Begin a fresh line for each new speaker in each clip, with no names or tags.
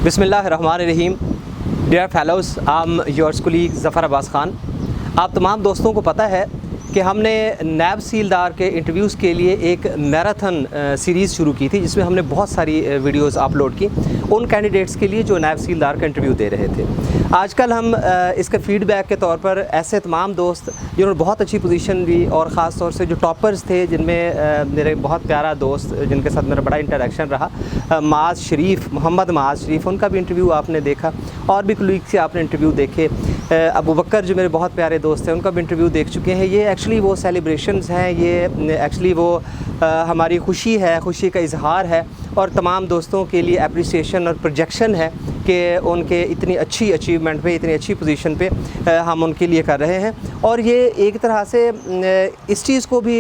बिस्मिल्लाहिर्रहमानिर्रहीम। Dear fellows, I am yours colleague Zafar Abbas Khan. आप तमाम दोस्तों को पता है कि हमने नैब सीलदार के इंटरव्यूज़ के लिए एक मैराथन सीरीज़ शुरू की थी, जिसमें हमने बहुत सारी वीडियोज़ अपलोड की उन कैंडिडेट्स के लिए जो नैब सीलदार का इंटरव्यू दे रहे थे। आजकल हम इसके फ़ीडबैक के तौर पर ऐसे तमाम दोस्त जिन्होंने बहुत अच्छी पोजीशन ली और ख़ास तौर से जो टॉपर्स थे, जिनमें मेरे बहुत प्यारा दोस्त जिनके साथ मेरा बड़ा इंटरेक्शन रहा, माज़ शरीफ, मोहम्मद माज़ शरीफ, उनका भी इंटरव्यू आपने देखा और भी कलीग से आपने इंटरव्यू देखे। अबू बकर जो मेरे बहुत प्यारे दोस्त हैं, उनका भी इंटरव्यू देख चुके हैं। ये एक्चुअली वो सेलिब्रेशंस हैं, ये एक्चुअली वो हमारी खुशी है, खुशी का इजहार है और तमाम दोस्तों के लिए एप्रिसिएशन और प्रोजेक्शन है कि उनके इतनी अच्छी अचीवमेंट पे, इतनी अच्छी पोजीशन पे हम उनके लिए कर रहे हैं। और ये एक तरह से इस चीज़ को भी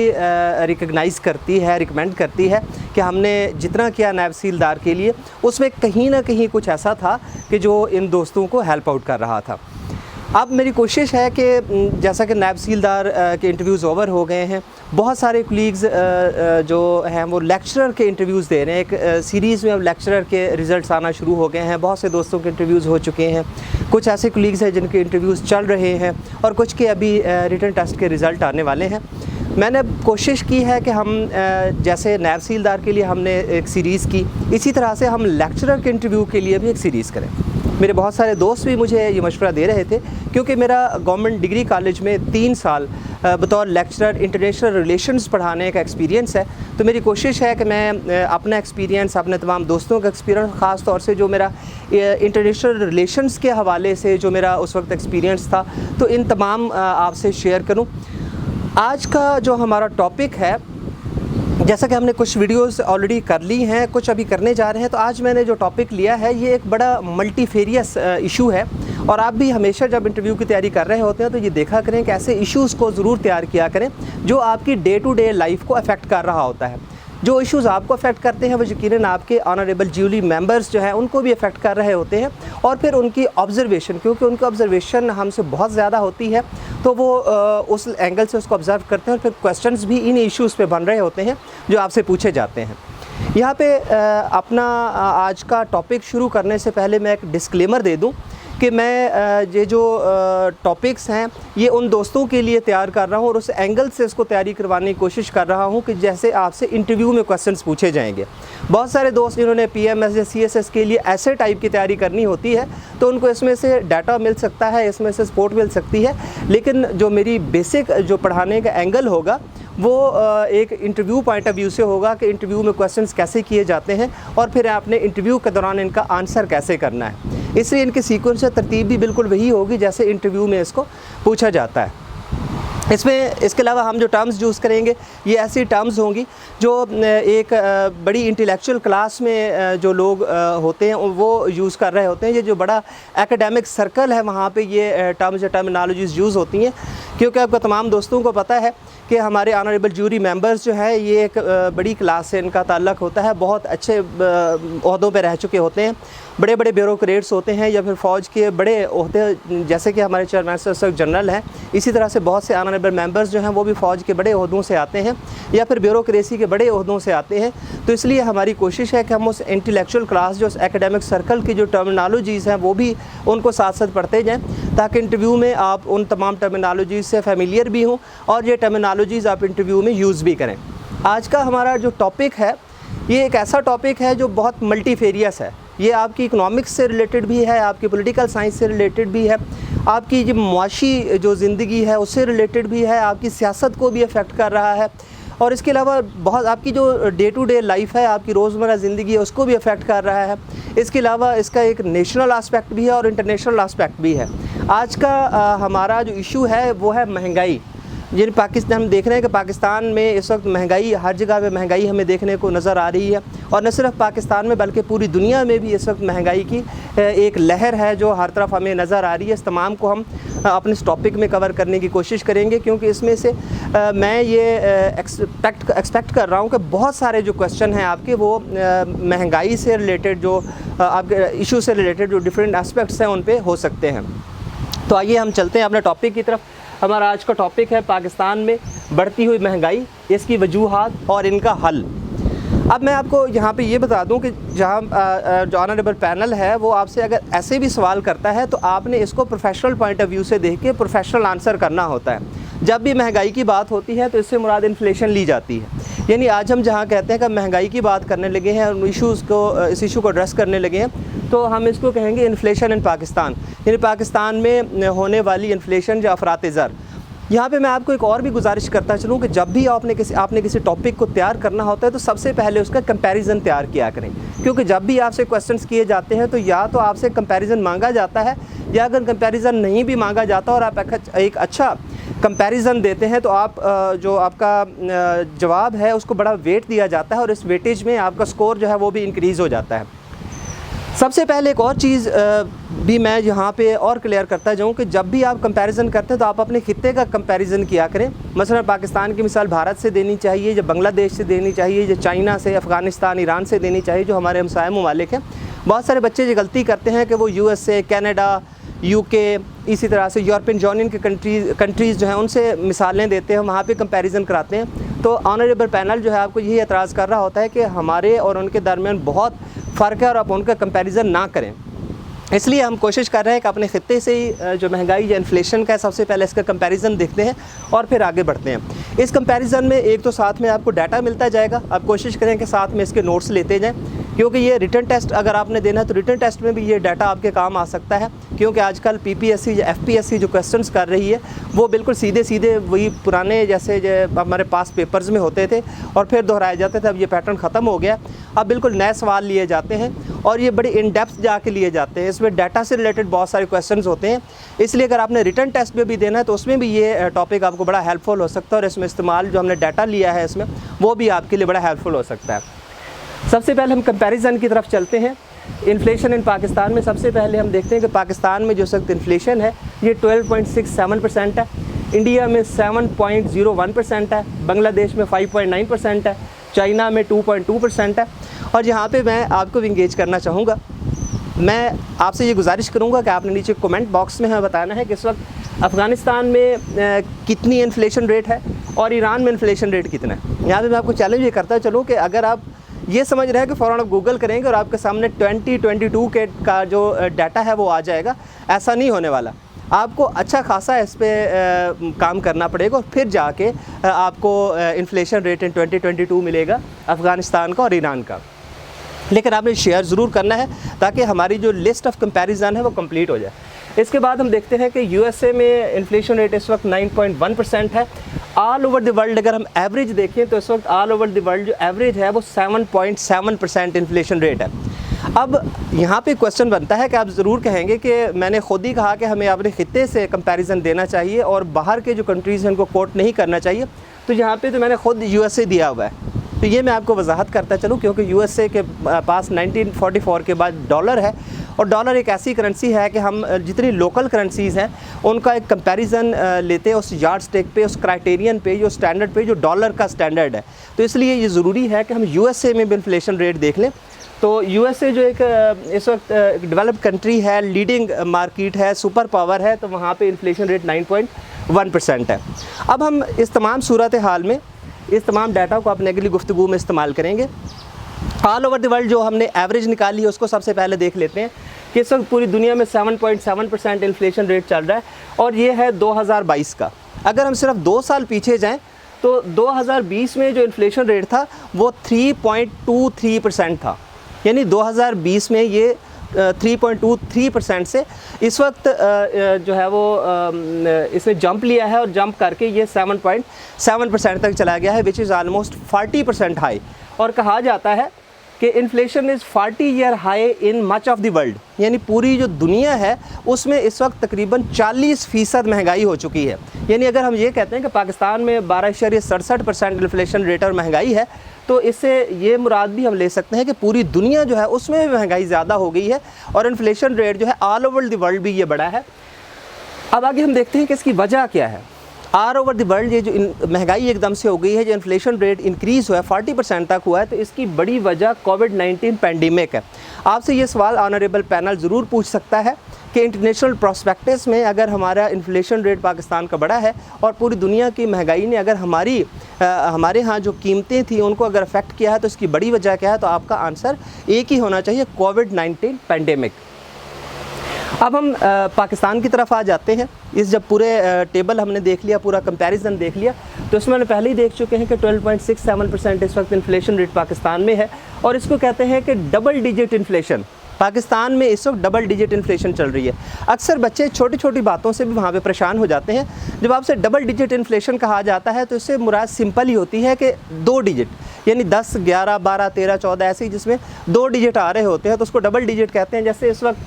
रिकग्नाइज़ करती है, रिकमेंड करती है कि हमने जितना किया नैब सीलदार के लिए, उसमें कहीं ना कहीं कुछ ऐसा था कि जो इन दोस्तों को हेल्प आउट कर रहा था। अब मेरी कोशिश है कि जैसा कि नैब सीलदार के इंटरव्यूज़ ओवर हो गए हैं, बहुत सारे कलीग्स जो हैं वो लेक्चरर के इंटरव्यूज़ दे रहे हैं। एक सीरीज़ में अब लेक्चरर के रिज़ल्ट्स आना शुरू हो गए हैं। बहुत से दोस्तों के इंटरव्यूज़ हो चुके हैं, कुछ ऐसे कलीग्स हैं जिनके इंटरव्यूज़ चल रहे हैं और कुछ के अभी रिटन टेस्ट के रिज़ल्ट आने वाले हैं। मैंने कोशिश की है कि हम जैसे नैब सीलदार के लिए हमने एक सीरीज़ की, इसी तरह से हम लेक्चरर के इंटरव्यू के लिए भी एक सीरीज़ करें। मेरे बहुत सारे दोस्त भी मुझे ये मशवरा दे रहे थे, क्योंकि मेरा गवर्नमेंट डिग्री कॉलेज में 3 साल बतौर लेक्चरर इंटरनेशनल रिलेशंस पढ़ाने का एक्सपीरियंस है। तो मेरी कोशिश है कि मैं अपना एक्सपीरियंस, अपने तमाम दोस्तों का एक्सपीरियंस, ख़ास तौर से जो मेरा इंटरनेशनल रिलेशंस के हवाले से जो मेरा उस वक्त एक्सपीरियंस था, तो इन तमाम आपसे शेयर करूँ। आज का जो हमारा टॉपिक है, जैसा कि हमने कुछ वीडियोस ऑलरेडी कर ली हैं, कुछ अभी करने जा रहे हैं, तो आज मैंने जो टॉपिक लिया है ये एक बड़ा मल्टीफेरियस इशू है। और आप भी हमेशा जब इंटरव्यू की तैयारी कर रहे होते हैं तो ये देखा करें कि ऐसे इश्यूज़ को ज़रूर तैयार किया करें जो आपकी डे टू डे लाइफ को अफेक्ट कर रहा होता है। जो इश्यूज़ आपको अफेक्ट करते हैं वो यकीनन आपके ऑनरेबल ज्यूरी मेंबर्स जो हैं उनको भी अफेक्ट कर रहे होते हैं। और फिर उनकी ऑब्ज़र्वेशन, क्योंकि उनकी ऑब्ज़र्वेशन हमसे बहुत ज़्यादा होती है, तो वो उस एंगल से उसको ऑब्ज़र्व करते हैं और फिर क्वेश्चंस भी इन इश्यूज़ पे बन रहे होते हैं जो आपसे पूछे जाते हैं। यहाँ पे अपना आज का टॉपिक शुरू करने से पहले मैं एक डिस्क्लेमर दे दूँ कि मैं ये जो टॉपिक्स हैं ये उन दोस्तों के लिए तैयार कर रहा हूँ और उस एंगल से इसको तैयारी करवाने की कोशिश कर रहा हूँ कि जैसे आपसे इंटरव्यू में क्वेश्चंस पूछे जाएंगे। बहुत सारे दोस्त जिन्होंने PMS या CSS के लिए ऐसे टाइप की तैयारी करनी होती है तो उनको इसमें से डाटा मिल सकता है, इसमें से सपोर्ट मिल सकती है, लेकिन जो मेरी बेसिक जो पढ़ाने का एंगल होगा वो एक इंटरव्यू पॉइंट ऑफ व्यू से होगा कि इंटरव्यू में क्वेश्चंस कैसे किए जाते हैं और फिर आपने इंटरव्यू के दौरान इनका आंसर कैसे करना है। इसलिए इनकी सीक्वेंस या तरतीब भी बिल्कुल वही होगी जैसे इंटरव्यू में इसको पूछा जाता है। इसके अलावा हम जो टर्म्स यूज़ करेंगे ये ऐसी टर्म्स होंगी जो एक बड़ी इंटेलेक्चुअल क्लास में जो लोग होते हैं वो यूज़ कर रहे होते हैं। ये जो बड़ा एकेडमिक सर्कल है वहाँ पे ये टर्म्स या टर्मिनोलॉजीज़ यूज़ होती हैं, क्योंकि आपको तमाम दोस्तों को पता है कि हमारे ऑनरेबल ज्यूरी मेंबर्स जो है ये एक बड़ी क्लास से इनका ताल्लुक़ होता है, बहुत अच्छे ओहदों पे रह चुके होते हैं, बड़े बड़े ब्यूरोक्रेट्स होते हैं या फिर फ़ौज के बड़े ओहदे, जैसे कि हमारे चेयरमैन सर जनरल हैं। इसी तरह से बहुत से ऑनरेबल मेंबर्स जो हैं वो भी फ़ौज के बड़े ओहदों से आते हैं या फिर ब्यूरोक्रेसी के बड़े ओहदों से आते हैं। तो इसलिए हमारी कोशिश है कि हम उस इंटेलेक्चुअल क्लास, जो उस एकेडमिक सर्कल की जो टर्मिनोलॉजीज़ हैं वो भी उनको साथ साथ पढ़ते जाएँ, ताकि इंटरव्यू में आप उन तमाम टर्मिनोलॉजीज़ से फेमिलियर भी हों और ये टर्मिनोलॉजीज़ आप इंटरव्यू में यूज़ भी करें। आज का हमारा जो टॉपिक है ये एक ऐसा टॉपिक है जो बहुत मल्टीफेरियस है। ये आपकी इकोनॉमिक्स से रिलेटेड भी है, आपकी पॉलिटिकल साइंस से रिलेटेड भी है, आपकी जो मुआशी जो ज़िंदगी है उससे रिलेटेड भी है, आपकी सियासत को भी अफेक्ट कर रहा है और इसके अलावा बहुत आपकी जो डे टू डे लाइफ है, आपकी रोज़मर्रा ज़िंदगी है, उसको भी अफेक्ट कर रहा है। इसके अलावा इसका एक नेशनल आस्पेक्ट भी है और इंटरनेशनल आस्पेक्ट भी है। आज का हमारा जो इशू है वो है महंगाई। जिन पाकिस्तान हम देख रहे हैं कि पाकिस्तान में इस वक्त महंगाई, हर जगह पे महंगाई हमें देखने को नज़र आ रही है और न सिर्फ पाकिस्तान में बल्कि पूरी दुनिया में भी इस वक्त महंगाई की एक लहर है जो हर तरफ हमें नज़र आ रही है। इस तमाम को हम अपने इस टॉपिक में कवर करने की कोशिश करेंगे, क्योंकि इसमें से मैं ये एक्सपेक्ट कर रहा हूँ कि बहुत सारे जो क्वेश्चन हैं आपके वो महंगाई से रिलेटेड, जो आपके इशू से रिलेटेड जो डिफरेंट एस्पेक्ट्स हैं उन पर हो सकते हैं। तो आइए हम चलते हैं अपने टॉपिक की तरफ। हमारा आज का टॉपिक है पाकिस्तान में बढ़ती हुई महंगाई, इसकी वजूहात और इनका हल। अब मैं आपको यहाँ पे ये बता दूँ कि जहाँ जो ऑनरेबल पैनल है वो आपसे अगर ऐसे भी सवाल करता है तो आपने इसको प्रोफेशनल पॉइंट ऑफ व्यू से देख के प्रोफेशनल आंसर करना होता है। जब भी महंगाई की बात होती है तो इससे मुराद इन्फ्लेशन ली जाती है। यानी आज हम जहाँ कहते हैं कि महंगाई की बात करने लगे हैं और इस इशू को एड्रेस करने लगे हैं, तो हम इसको कहेंगे इन्फ्लेशन इन पाकिस्तान, यानी पाकिस्तान में होने वाली इन्फ्लेशन या अफरात ज़र। यहाँ पे मैं आपको एक और भी गुजारिश करता चलूँ कि जब भी आपने किसी टॉपिक को तैयार करना होता है तो सबसे पहले उसका कंपैरिजन तैयार किया करें, क्योंकि जब भी आपसे क्वेश्चंस किए जाते हैं तो या तो आपसे कंपैरिजन मांगा जाता है, या अगर कंपैरिजन नहीं भी मांगा जाता और आप एक अच्छा कंपैरिजन देते हैं तो आप जो आपका जवाब है उसको बड़ा वेट दिया जाता है और इस वेटेज में आपका स्कोर जो है वो भी इंक्रीज़ हो जाता है। सबसे पहले एक और चीज़ भी मैं यहाँ पे और क्लियर करता जाऊँ कि जब भी आप कंपैरिजन करते हैं तो आप अपने खित्ते का कंपैरिजन किया करें। मसलन पाकिस्तान की मिसाल भारत से देनी चाहिए, या बांग्लादेश से देनी चाहिए, या चाइना से, अफ़गानिस्तान, ईरान से देनी चाहिए, जो हमारे हमसाया ममालिक हैं। बहुत सारे बच्चे ये गलती करते हैं कि वो USA, कनाडा, UK, इसी तरह से यूरोपियन यूनियन के कंट्रीज़ जो हैं उनसे मिसालें देते हैं, वहाँ पे कंपैरिजन कराते हैं। तो ऑनरेबल पैनल जो है आपको यही एतराज़ कर रहा होता है कि हमारे और उनके दरमियान बहुत फ़र्क है और आप उनका कंपैरिजन ना करें। इसलिए हम कोशिश कर रहे हैं कि अपने खित्ते से ही जो महंगाई या इन्फ्लेशन का है सबसे पहले इसका कंपैरिजन देखते हैं और फिर आगे बढ़ते हैं। इस कंपैरिजन में एक तो साथ में आपको डाटा मिलता जाएगा, आप कोशिश करें कि साथ में इसके नोट्स लेते जाएं, क्योंकि ये रिटन टेस्ट अगर आपने देना है तो रिटन टेस्ट में भी ये डाटा आपके काम आ सकता है। क्योंकि आजकल PPSC या FPSC जो क्वेश्चंस कर रही है वो बिल्कुल सीधे सीधे वही पुराने जैसे जो हमारे पास पेपर्स में होते थे और फिर दोहराए जाते थे, अब ये पैटर्न ख़त्म हो गया। अब बिल्कुल नए सवाल लिए जाते हैं और ये बड़ी इन डेप्थ जाके लिए जाते हैं। इसमें डाटा से रिलेटेड बहुत सारे क्वेश्चंस होते हैं, इसलिए अगर आपने रिटन टेस्ट में भी देना है तो उसमें भी ये टॉपिक आपको बड़ा हेल्पफुल हो सकता है और इसमें इस्तेमाल जो हमने डाटा लिया है इसमें वो भी आपके लिए बड़ा हेल्पफुल हो सकता है। सबसे पहले हम कंपैरिजन की तरफ चलते हैं। इन्फ्लेशन इन पाकिस्तान में सबसे पहले हम देखते हैं कि पाकिस्तान में जो सख्त इन्फ्लेशन है ये 12.67% है, इंडिया में 7.01% है, बांग्लादेश में 5.9% है, चाइना में 2.2% है। और यहाँ पे मैं आपको इंगेज करना चाहूँगा, मैं आपसे ये गुजारिश करूँगा कि आपने नीचे कमेंट बॉक्स में हमें बताना है कि इस वक्त अफ़गानिस्तान में कितनी इन्फ्लेशन रेट है और ईरान में इन्फ्लेशन रेट कितना है। यहाँ पे मैं आपको चैलेंज ये करता चलूँ कि अगर आप ये समझ रहे हैं कि फ़ौरन आप गूगल करेंगे और आपके सामने 2022 के का जो डाटा है वो आ जाएगा, ऐसा नहीं होने वाला। आपको अच्छा खासा इस पर काम करना पड़ेगा और फिर जाके आपको इन्फ्लेशन रेट इन 2022 मिलेगा अफ़गानिस्तान का और ईरान का। लेकिन आपने शेयर ज़रूर करना है ताकि हमारी जो लिस्ट ऑफ कंपैरिजन है वो कंप्लीट हो जाए। इसके बाद हम देखते हैं कि USA में इन्फ्लेशन रेट इस वक्त 9.1% है। ऑल ओवर द वर्ल्ड अगर हम एवरेज देखें तो इस वक्त ऑल ओवर द वर्ल्ड जो एवरेज है वो 7.7% इन्फ्लेशन रेट है। अब यहाँ पे क्वेश्चन बनता है कि आप ज़रूर कहेंगे कि मैंने खुद ही कहा कि हमें अपने खित्ते से कंपैरिजन देना चाहिए और बाहर के जो कंट्रीज़ हैं उनको कोट नहीं करना चाहिए। तो यहाँ पे तो मैंने खुद USA दिया हुआ है, तो ये मैं आपको वजाहत करता चलूँ क्योंकि USA के पास 1944 के बाद डॉलर है और डॉलर एक ऐसी करेंसी है कि हम जितनी लोकल करेंसीज़ हैं उनका एक कंपैरिजन लेते हैं उस यार्ड स्टिक पे, उस क्राइटेरियन पे, जो स्टैंडर्ड पे, जो डॉलर का स्टैंडर्ड है। तो इसलिए ये ज़रूरी है कि हम USA में भी इन्फ्लेशन रेट देख लें। तो USA जो एक इस वक्त डेवलप्ड कंट्री है, लीडिंग मार्केट है, सुपर पावर है, तो वहाँ पे इन्फ्लेशन रेट 9.1% है। अब हम इस तमाम सूरत हाल में इस तमाम डाटा को अपने अगली गुफ्तगू में इस्तेमाल करेंगे। ऑल ओवर द वर्ल्ड जो हमने एवरेज निकाली है उसको सबसे पहले देख लेते हैं कि इस वक्त पूरी दुनिया में 7.7% इन्फ्लेशन रेट चल रहा है और ये है 2022 का। अगर हम सिर्फ 2 साल पीछे जाएं तो 2020 में जो इन्फ्लेशन रेट था वो 3.23% था, यानी 2020 में ये 3.23% से इस वक्त जो है वो इसने जंप लिया है और जंप करके ये 7.7% तक चला गया है, विच इज़ आलमोस्ट 40% हाई। और कहा जाता है कि inflation is 40 year high in much of the world, यानी पूरी जो दुनिया है उसमें इस वक्त तकरीबन 40% महंगाई हो चुकी है। यानी अगर हम ये कहते हैं कि पाकिस्तान में 12.67% इन्फ्लेशन रेट और महंगाई है तो इससे ये मुराद भी हम ले सकते हैं कि पूरी दुनिया जो है उसमें भी महंगाई ज़्यादा हो गई है और इन्फ्लेशन रेट जो है ऑल ओवर द वर्ल्ड भी ये बड़ा है। अब आगे हम देखते हैं कि इसकी वजह क्या है। ऑल ओवर द वर्ल्ड ये जो महंगाई एकदम से हो गई है, जो इन्फ्लेशन रेट इंक्रीज़ हुआ है 40% तक हुआ है, तो इसकी बड़ी वजह कोविड-19 पैंडेमिक है। आपसे ये सवाल ऑनरेबल पैनल ज़रूर पूछ सकता है कि इंटरनेशनल प्रोस्पेक्टस में अगर हमारा इन्फ्लेशन रेट पाकिस्तान का बड़ा है और पूरी दुनिया की महंगाई ने अगर हमारे यहाँ जो कीमतें थी उनको अगर अफेक्ट किया है तो इसकी बड़ी वजह क्या है, तो आपका आंसर एक ही होना चाहिए, कोविड-19 पैंडेमिक। अब हम पाकिस्तान की तरफ आ जाते हैं। इस जब पूरे टेबल हमने देख लिया, पूरा कंपैरिजन देख लिया, तो इसमें हमने पहले ही देख चुके हैं कि 12.67% इस वक्त इन्फ्लेशन रेट पाकिस्तान में है और इसको कहते हैं कि डबल डिजिट इन्फ्लेशन। पाकिस्तान में इस वक्त डबल डिजिट इन्फ्लेशन चल रही है। अक्सर बच्चे छोटी छोटी बातों से भी वहाँ पे परेशान हो जाते हैं। जब आपसे डबल डिजिट इन्फ्लेशन कहा जाता है तो इससे मुराद सिंपल ही होती है कि 2 डिजिट, यानी 10, 11, 12, 13, 14 ऐसे ही जिसमें 2 डिजिट आ रहे होते हैं तो उसको डबल डिजिट कहते हैं। जैसे इस वक्त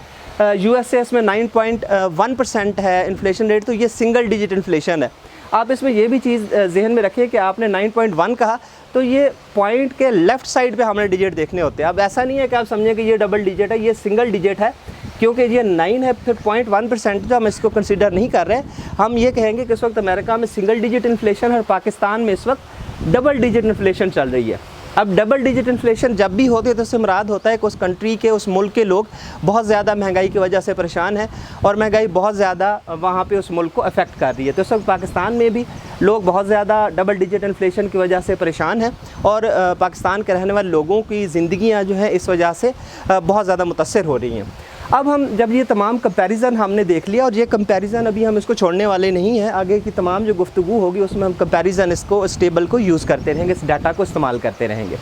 यूएसए में 9.1% है इन्फ्लेशन रेट, तो ये सिंगल डिजिट इन्फ्लेशन है। आप इसमें ये भी चीज़ जहन में रखिए कि आपने 9.1 कहा तो ये पॉइंट के लेफ़्ट साइड पे हमने डिजिट देखने होते हैं। अब ऐसा नहीं है कि आप समझें कि ये डबल डिजिट है, ये सिंगल डिजिट है, क्योंकि ये 9 है फिर 0.1% जो हम इसको कंसीडर नहीं कर रहे। हम ये कहेंगे कि इस वक्त अमेरिका में सिंगल डिजिट इन्फ्लेशन है और पाकिस्तान में इस वक्त डबल डिजिट इन्फ्लेशन चल रही है। अब डबल डिजिट इन्फ्लेशन जब भी होती है तो उससे मुराद होता है कि उस कंट्री के, उस मुल्क के लोग बहुत ज़्यादा महंगाई की वजह से परेशान हैं और महंगाई बहुत ज़्यादा वहाँ पे उस मुल्क को अफेक्ट कर रही है। तो इस वक्त पाकिस्तान में भी लोग बहुत ज़्यादा डबल डिजिट इन्फ्लेशन की वजह से परेशान हैं और पाकिस्तान के रहने वाले लोगों की ज़िंदगियाँ जो हैं इस वजह से बहुत ज़्यादा मुतासर हो रही हैं। अब हम जब ये तमाम कंपैरिजन हमने देख लिया, और ये कंपैरिजन अभी हम इसको छोड़ने वाले नहीं हैं, आगे की तमाम जो गुफ्तगू होगी उसमें हम कंपैरिजन इसको, इस टेबल को यूज़ करते रहेंगे, इस डाटा को इस्तेमाल करते रहेंगे।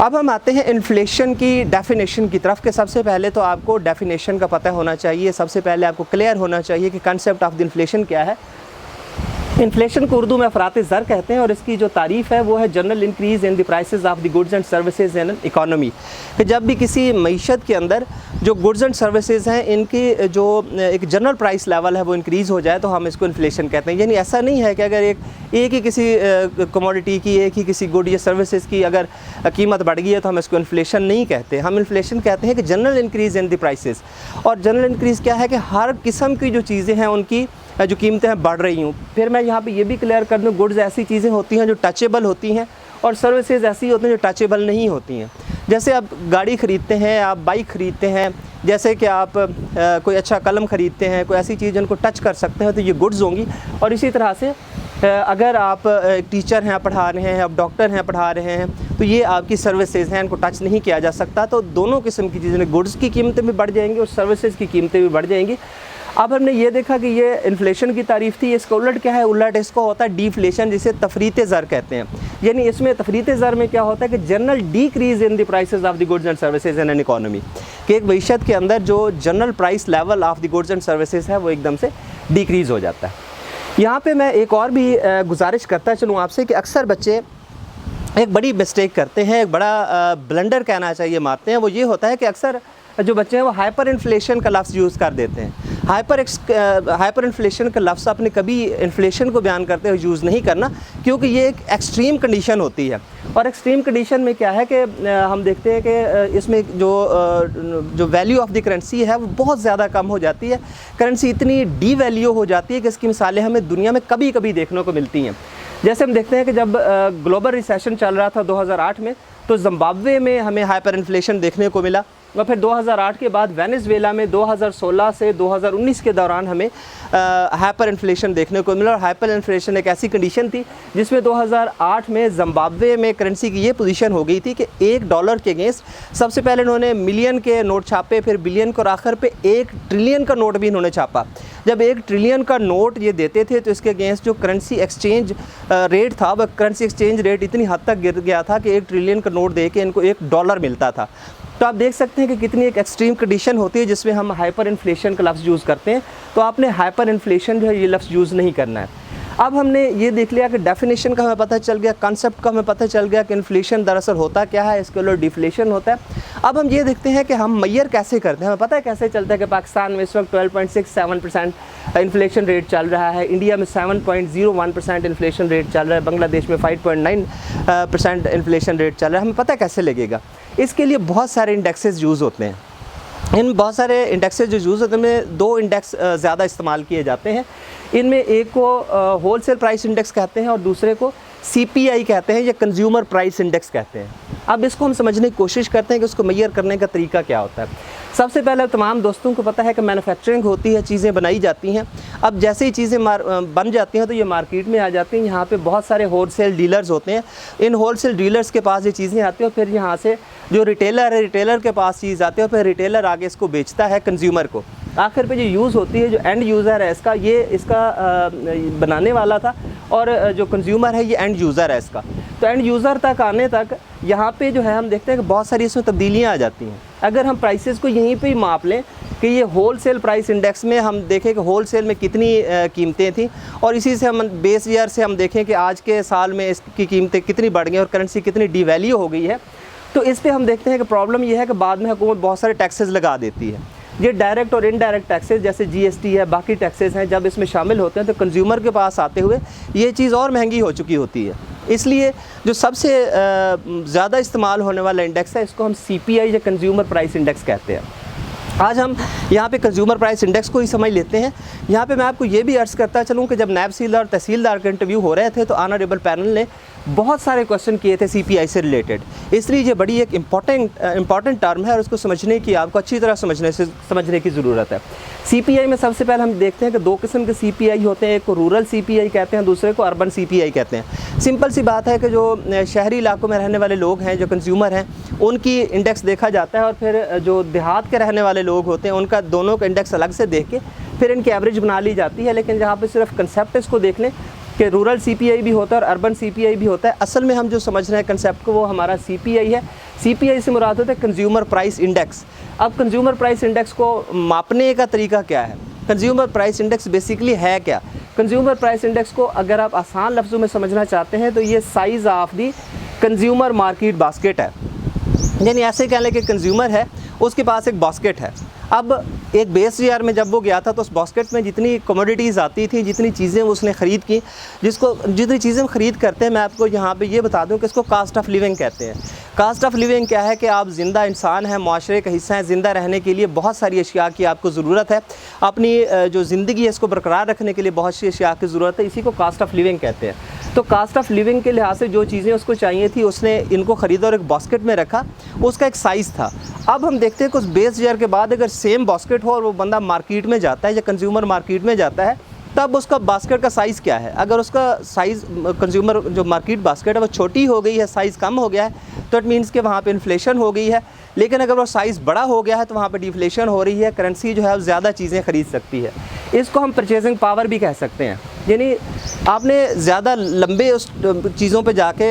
अब हम आते हैं इन्फ्लेशन की डेफिनेशन की तरफ के सबसे पहले तो आपको डेफिनेशन का पता होना चाहिए। सबसे पहले आपको क्लियर होना चाहिए कि कंसेप्ट ऑफ द इन्फ्लेशन क्या है। इन्फ्लेशन को उर्दू में अफरात ज़र कहते हैं और इसकी जो तारीफ़ है वो है general increase in the prices of the goods and services in economy. कि जब भी किसी मईशत के अंदर जो गुड्स एंड सर्विसेज हैं इनकी जो एक जनरल प्राइस लेवल है वो इंक्रीज़ हो जाए तो हम इसको इन्फ्लेशन कहते हैं। यानी ऐसा नहीं है कि अगर एक ही किसी कमोडिटी की, एक ही किसी गुड या सर्विसेज की अगर कीमत बढ़ गई है तो हम इसको इन्फ्लेशन नहीं कहते। हम इन्फ्लेशन कहते हैं कि general increase in the prices. और जनरल इंक्रीज़ क्या है कि हर किस्म की जो चीज़ें हैं उनकी जो कीमतें हैं बढ़ रही हूँ। फिर मैं यहाँ पे ये भी क्लियर कर दूँ, गुड्स ऐसी चीज़ें होती हैं जो टचेबल होती हैं और सर्विसेज ऐसी होती हैं जो टचेबल नहीं होती हैं। जैसे आप गाड़ी ख़रीदते हैं, आप बाइक ख़रीदते हैं, जैसे कि आप कोई अच्छा कलम ख़रीदते हैं, कोई ऐसी चीज़ जिनको टच कर सकते हैं तो ये गुड्स होंगी। और इसी तरह से अगर आप टीचर हैं, पढ़ा रहे हैं, आप डॉक्टर हैं, पढ़ा रहे हैं, तो ये आपकी सर्विसेज हैं, इनको टच नहीं किया जा सकता। तो दोनों किस्म की चीज़ें, गुड्स की कीमतें भी बढ़ जाएंगी और सर्विसेज की कीमतें भी बढ़ जाएंगी। अब हमने ये देखा कि ये इन्फ्लेशन की तारीफ़ थी। इसका उलट क्या है? उलट इसको होता है डिफ्लेशन, जिसे तफरीत ज़र कहते हैं। यानी इसमें तफरीत ज़र में क्या होता है कि general decrease in the prices of the goods and services in an economy, कि एक मईशत के अंदर जो general price level of the goods and services है वो एकदम से डिक्रीज़ हो जाता है। यहाँ पे मैं एक और भी गुजारिश करता चलूँ आपसे कि अक्सर बच्चे एक बड़ी मिस्टेक करते हैं, एक बड़ा ब्लंडर कहना चाहिए मारते हैं। वो ये होता है कि अक्सर जो बच्चे हैं वो हाइपर इन्फ्लेशन का लफ्ज़ यूज़ कर देते हैं। हाइपर इन्फ्लेशन का लफ्ज़ आपने कभी इन्फ्लेशन को बयान करते हुए यूज़ नहीं करना, क्योंकि ये एक एक्सट्रीम कंडीशन होती है। और एक्सट्रीम कंडीशन में क्या है कि हम देखते हैं कि इसमें जो वैल्यू ऑफ द करेंसी है वो बहुत ज़्यादा कम हो जाती है। करेंसी इतनी डी वैल्यू हो जाती है कि इसकी मिसालें हमें दुनिया में कभी कभी देखने को मिलती हैं। जैसे हम देखते हैं कि जब ग्लोबल रिसेशन चल रहा था 2008 में, तो ज़िम्बाब्वे में हमें हाइपर इन्फ्लेशन देखने को मिला। और फिर 2008 के बाद वेनेजुएला में 2016 से 2019 के दौरान हमें हाइपर इन्फ्लेशन देखने को मिला। और हाइपर इन्फ्लेशन एक ऐसी कंडीशन थी जिसमें 2008 में ज़िम्बाब्वे में करेंसी की ये पोजीशन हो गई थी कि $1 के अगेंस्ट सबसे पहले इन्होंने मिलियन के नोट छापे, फिर बिलियन को आखिर पे $1 ट्रिलियन का नोट भी इन्होंने छापा। जब $1 ट्रिलियन का नोट ये देते थे तो इसके अगेंस्ट जो करेंसी एक्सचेंज रेट था, वह करेंसी एक्सचेंज रेट इतनी हद तक गिर गया था कि $1 ट्रिलियन का नोट दे के इनको $1 मिलता था। तो आप देख सकते हैं कि कितनी एक एक्सट्रीम कंडीशन होती है जिसमें हम हाइपर इन्फ्लेशन का लफ्ज़ यूज़ करते हैं। तो आपने हाइपर इन्फ्लेशन जो है ये लफ्ज़ यूज़ नहीं करना है। अब हमने ये देख लिया कि डेफिनेशन का हमें पता चल गया, कॉन्सेप्ट का हमें पता चल गया कि इन्फ्लेशन दरअसल होता क्या है, इसके लिए डिफ्लेशन होता है। अब हम ये देखते हैं कि हम मैयर कैसे करते हैं। हमें पता है कैसे चलता है कि पाकिस्तान में इस वक्त 12.67% इन्फ्लेशन रेट चल रहा है, इंडिया में 7.01% इन्फ्लेशन रेट चल रहा है, बांग्लादेश में 5.9% इन्फ्लेशन रेट चल रहा है। हमें पता है कैसे लगेगा। इसके लिए बहुत सारे इंडेक्सेस यूज़ होते हैं। इन बहुत सारे इंडेक्सेस जो यूज़ होते हैं उनमें 2 इंडेक्स ज़्यादा इस्तेमाल किए जाते हैं। इनमें एक को होलसेल प्राइस इंडेक्स कहते हैं और दूसरे को CPI कहते हैं या कंज्यूमर प्राइस इंडेक्स कहते हैं। अब इसको हम समझने की कोशिश करते हैं कि उसको मैयर करने का तरीका क्या होता है। सबसे पहले तमाम दोस्तों को पता है कि मैन्युफैक्चरिंग होती है, चीज़ें बनाई जाती हैं। अब जैसे ही चीज़ें बन जाती हैं तो ये मार्केट में आ जाती हैं। यहाँ पे बहुत सारे होलसेल डीलर्स होते हैं, इन होलसेल डीलर्स के पास ये चीज़ें आती हैं और फिर यहाँ से जो रिटेलर है, रिटेलर के पास चीज़ आती है और फिर रिटेलर आगे इसको बेचता है कंज्यूमर को। आखिर पे जो यूज़ होती है, जो एंड यूज़र है इसका, ये इसका बनाने वाला था और जो कंज्यूमर है ये एंड यूज़र है इसका। तो एंड यूज़र तक आने तक यहाँ पे जो है हम देखते हैं कि बहुत सारी इसमें तब्दीलियाँ आ जाती हैं। अगर हम प्राइसेस को यहीं पे ही माप लें कि ये होलसेल प्राइस इंडेक्स में हम देखें कि होलसेल में कितनी कीमतें थी और इसी से हम बेस ईयर से हम देखें कि आज के साल में इसकी कीमतें कितनी बढ़ गई और करेंसी कितनी डिवैल्यू हो गई है, तो इस पे हम देखते हैं कि प्रॉब्लम ये है कि बाद में हुकूमत बहुत सारे टैक्सेस लगा देती है। ये डायरेक्ट और इनडायरेक्ट टैक्सेस जैसे GST है, बाकी टैक्सेस हैं, जब इसमें शामिल होते हैं तो कंज्यूमर के पास आते हुए ये चीज़ और महंगी हो चुकी होती है। इसलिए जो सबसे ज़्यादा इस्तेमाल होने वाला इंडेक्स है इसको हम CPI या कंज्यूमर प्राइस इंडेक्स कहते हैं। आज हम यहाँ पे कंज्यूमर प्राइस इंडेक्स को ही समझ लेते हैं। यहाँ पे मैं आपको ये भी अर्ज़ करता चलूँ कि जब नायब सीलदार और तहसीलदार के इंटरव्यू हो रहे थे तो ऑनरेबल पैनल ने बहुत सारे क्वेश्चन किए थे CPI से रिलेटेड। इसलिए ये बड़ी एक इम्पॉर्टेंट टर्म है और उसको समझने की, आपको अच्छी तरह समझने की ज़रूरत है। CPI में सबसे पहले हम देखते हैं कि दो किस्म के CPI होते हैं, एक को रूरल CPI कहते हैं, दूसरे को अर्बन CPI कहते हैं। सिंपल सी बात है कि जो शहरी इलाकों में रहने वाले लोग हैं, जो कंज्यूमर हैं, उनकी इंडेक्स देखा जाता है और फिर जो देहात के रहने वाले लोग होते हैं उनका दोनों का इंडेक्स अलग से देख के फिर इनकी एवरेज बना ली जाती है। लेकिन जहाँ पे सिर्फ कंसेप्ट इसको देख लें कि रूरल CPI भी होता है और अर्बन CPI भी होता है, असल में हम जो समझ रहे हैं कंसेप्ट को वो हमारा CPI है। CPI से मुराद होता है कंज्यूमर प्राइस इंडेक्स। अब कंज्यूमर प्राइस इंडेक्स को मापने का तरीका क्या है? कंज्यूमर प्राइस इंडेक्स बेसिकली है क्या? कंज्यूमर प्राइस इंडेक्स को अगर आप आसान लफ्ज़ों में समझना चाहते हैं तो ये size of the consumer market basket है। यानी ऐसे कह लें कि कंज्यूमर है, उसके पास एक बास्केट है। अब एक बेस ईयर में जब वो गया था तो उस बास्केट में जितनी कमोडिटीज़ आती थी, जितनी चीज़ें उसने ख़रीद की, जितनी चीज़ें हम ख़रीद करते हैं, मैं आपको यहाँ पे ये बता दूँ कि इसको कास्ट ऑफ लिविंग कहते हैं। कास्ट ऑफ लिविंग क्या है कि आप ज़िंदा इंसान हैं, माशरे का हिस्सा हैं, ज़िंदा रहने के लिए बहुत सारी अशिया की आपको ज़रूरत है, अपनी जो ज़िंदगी है इसको बरकरार रखने के लिए बहुत सी अशिया की ज़रूरत है, इसी को कास्ट ऑफ लिविंग कहते हैं। तो कास्ट ऑफ लिविंग के लिहाज से जो चीज़ें उसको चाहिए थी उसने इनको ख़रीदा और एक बास्केट में रखा, उसका एक साइज़ था। अब हम देखते हैं कि उस बेस ईयर के बाद अगर सेम बास्केट हो और वो बंदा मार्केट में जाता है या कंज्यूमर मार्केट में जाता है, तब उसका बास्केट का साइज़ क्या है। अगर उसका साइज़ कंज्यूमर जो मार्केट बास्केट है वो छोटी हो गई है, साइज़ कम हो गया है, तो इट मीन्स कि वहाँ पे इन्फ्लेशन हो गई है। लेकिन अगर वो साइज़ बड़ा हो गया है तो वहाँ पे डिफ्लेशन हो रही है, करेंसी जो है वो ज़्यादा चीज़ें ख़रीद सकती है। इसको हम परचेजिंग पावर भी कह सकते हैं। यानी आपने ज़्यादा लंबे उस चीज़ों पे जाके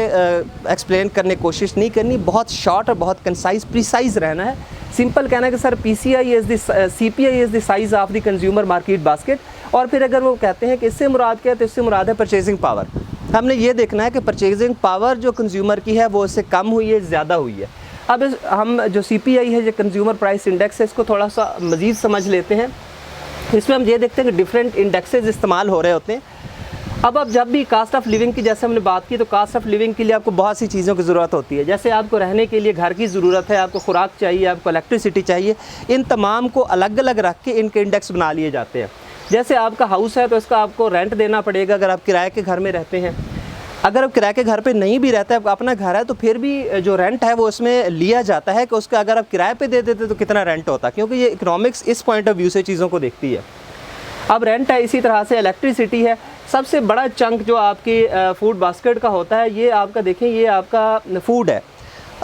एक्सप्लेन करने की कोशिश नहीं करनी, बहुत शॉर्ट और बहुत कंसाइज प्रिसाइज रहना है। सिंपल कहना है कि sir CPI is the size of the consumer market basket. और फिर अगर वो कहते हैं कि इससे मुराद क्या है, तो इससे मुराद है परचेजिंग पावर। हमने ये देखना है कि परचेजिंग पावर जो कंज्यूमर की है वो इससे कम हुई है, ज़्यादा हुई है। अब हम जो CPI है, जो कंज्यूमर प्राइस इंडेक्स है, इसको थोड़ा सा मज़ीद समझ लेते हैं। इसमें हम ये देखते हैं कि डिफरेंट इंडेक्सेस इस्तेमाल हो रहे होते हैं। अब जब भी कास्ट ऑफ लिविंग की जैसे हमने बात की, तो कास्ट ऑफ लिविंग के लिए आपको बहुत सी चीज़ों की ज़रूरत होती है। जैसे आपको रहने के लिए घर की ज़रूरत है, आपको खुराक चाहिए, आपको इलेक्ट्रिसिटी चाहिए, इन तमाम को अलग अलग रख के इनके इंडेक्स बना लिए जाते हैं। जैसे आपका हाउस है तो इसका आपको रेंट देना पड़ेगा अगर आप किराए के घर में रहते हैं। अगर आप किराए के घर पे नहीं भी रहते, अपना घर है, तो फिर भी जो रेंट है वो उसमें लिया जाता है कि उसका अगर आप किराए पे दे देते तो कितना रेंट होता, क्योंकि ये इकोनॉमिक्स इस पॉइंट ऑफ व्यू से चीज़ों को देखती है। अब रेंट है, इसी तरह से इलेक्ट्रिसिटी है। सबसे बड़ा चंक जो आपकी फूड बास्केट का होता है, ये आपका देखें, ये आपका फूड है।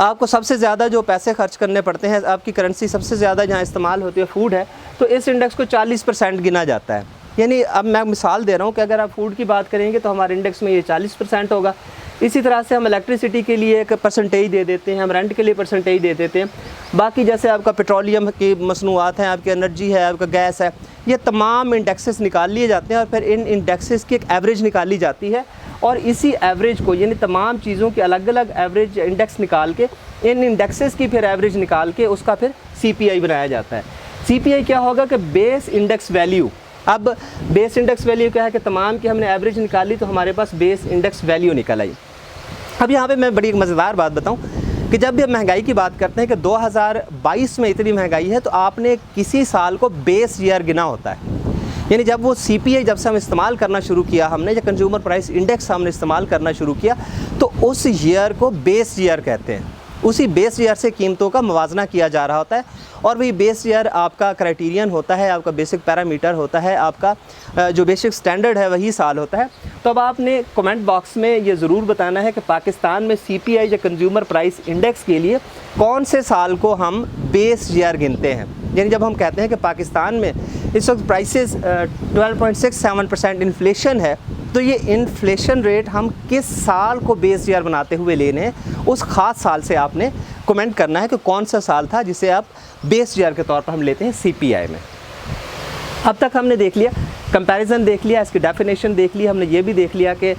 आपको सबसे ज़्यादा जो पैसे खर्च करने पड़ते हैं, आपकी करेंसी सबसे ज़्यादा जहाँ इस्तेमाल होती है फूड है, तो इस इंडेक्स को 40% गिना जाता है। यानी अब मैं मिसाल दे रहा हूँ कि अगर आप फूड की बात करेंगे तो हमारे इंडेक्स में ये 40% होगा। इसी तरह से हम इलेक्ट्रिसिटी के लिए एक परसेंटेज दे देते हैं, हम रेंट के लिए परसेंटेज दे देते हैं। बाकी जैसे आपका पेट्रोलियम की मसनूआत हैं, आपकी एनर्जी है, आपका गैस है, ये तमाम इंडेक्सेस निकाल लिए जाते हैं और फिर इन इंडेक्सेस की एक एवरेज निकाली जाती है। और इसी एवरेज को, यानी तमाम चीज़ों की अलग अलग एवरेज इंडेक्स निकाल के, इन इंडेक्सेस की फिर एवरेज निकाल के उसका फिर CPI बनाया जाता है। CPI क्या होगा कि बेस इंडेक्स वैल्यू। अब बेस इंडेक्स वैल्यू क्या है कि तमाम की हमने एवरेज निकाली तो हमारे पास बेस इंडेक्स वैल्यू निकल आई। अब यहाँ पे मैं बड़ी एक मज़ेदार बात बताऊँ कि जब भी हम महंगाई की बात करते हैं कि 2022 में इतनी महंगाई है, तो आपने किसी साल को बेस ईयर गिना होता है। यानी जब वो CPI जब से हम इस्तेमाल करना शुरू किया हमने, या कंज्यूमर प्राइस इंडेक्स हमने इस्तेमाल करना शुरू किया, तो उस ईयर को बेस ईयर कहते हैं। उसी बेस ईयर से कीमतों का मुवाजना किया जा रहा होता है, और वही बेस ईयर आपका क्राइटेरियन होता है, आपका बेसिक पैरामीटर होता है, आपका जो बेसिक स्टैंडर्ड है वही साल होता है। तो अब आपने कमेंट बॉक्स में ये ज़रूर बताना है कि पाकिस्तान में CPI या कंज्यूमर प्राइस इंडेक्स के लिए कौन से साल को हम बेस ईयर गिनते हैं। यानी जब हम कहते हैं कि पाकिस्तान में इस वक्त प्राइसेस 12.67% इन्फ्लेशन है, तो ये इन्फ्लेशन रेट हम किस साल को बेस ईयर बनाते हुए लेने हैं, उस ख़ास साल से आपने कमेंट करना है कि कौन सा साल था जिसे आप बेस ईयर के तौर पर हम लेते हैं CPI में। अब तक हमने देख लिया, कंपैरिजन देख लिया, इसकी डेफिनेशन देख ली, हमने ये भी देख लिया कि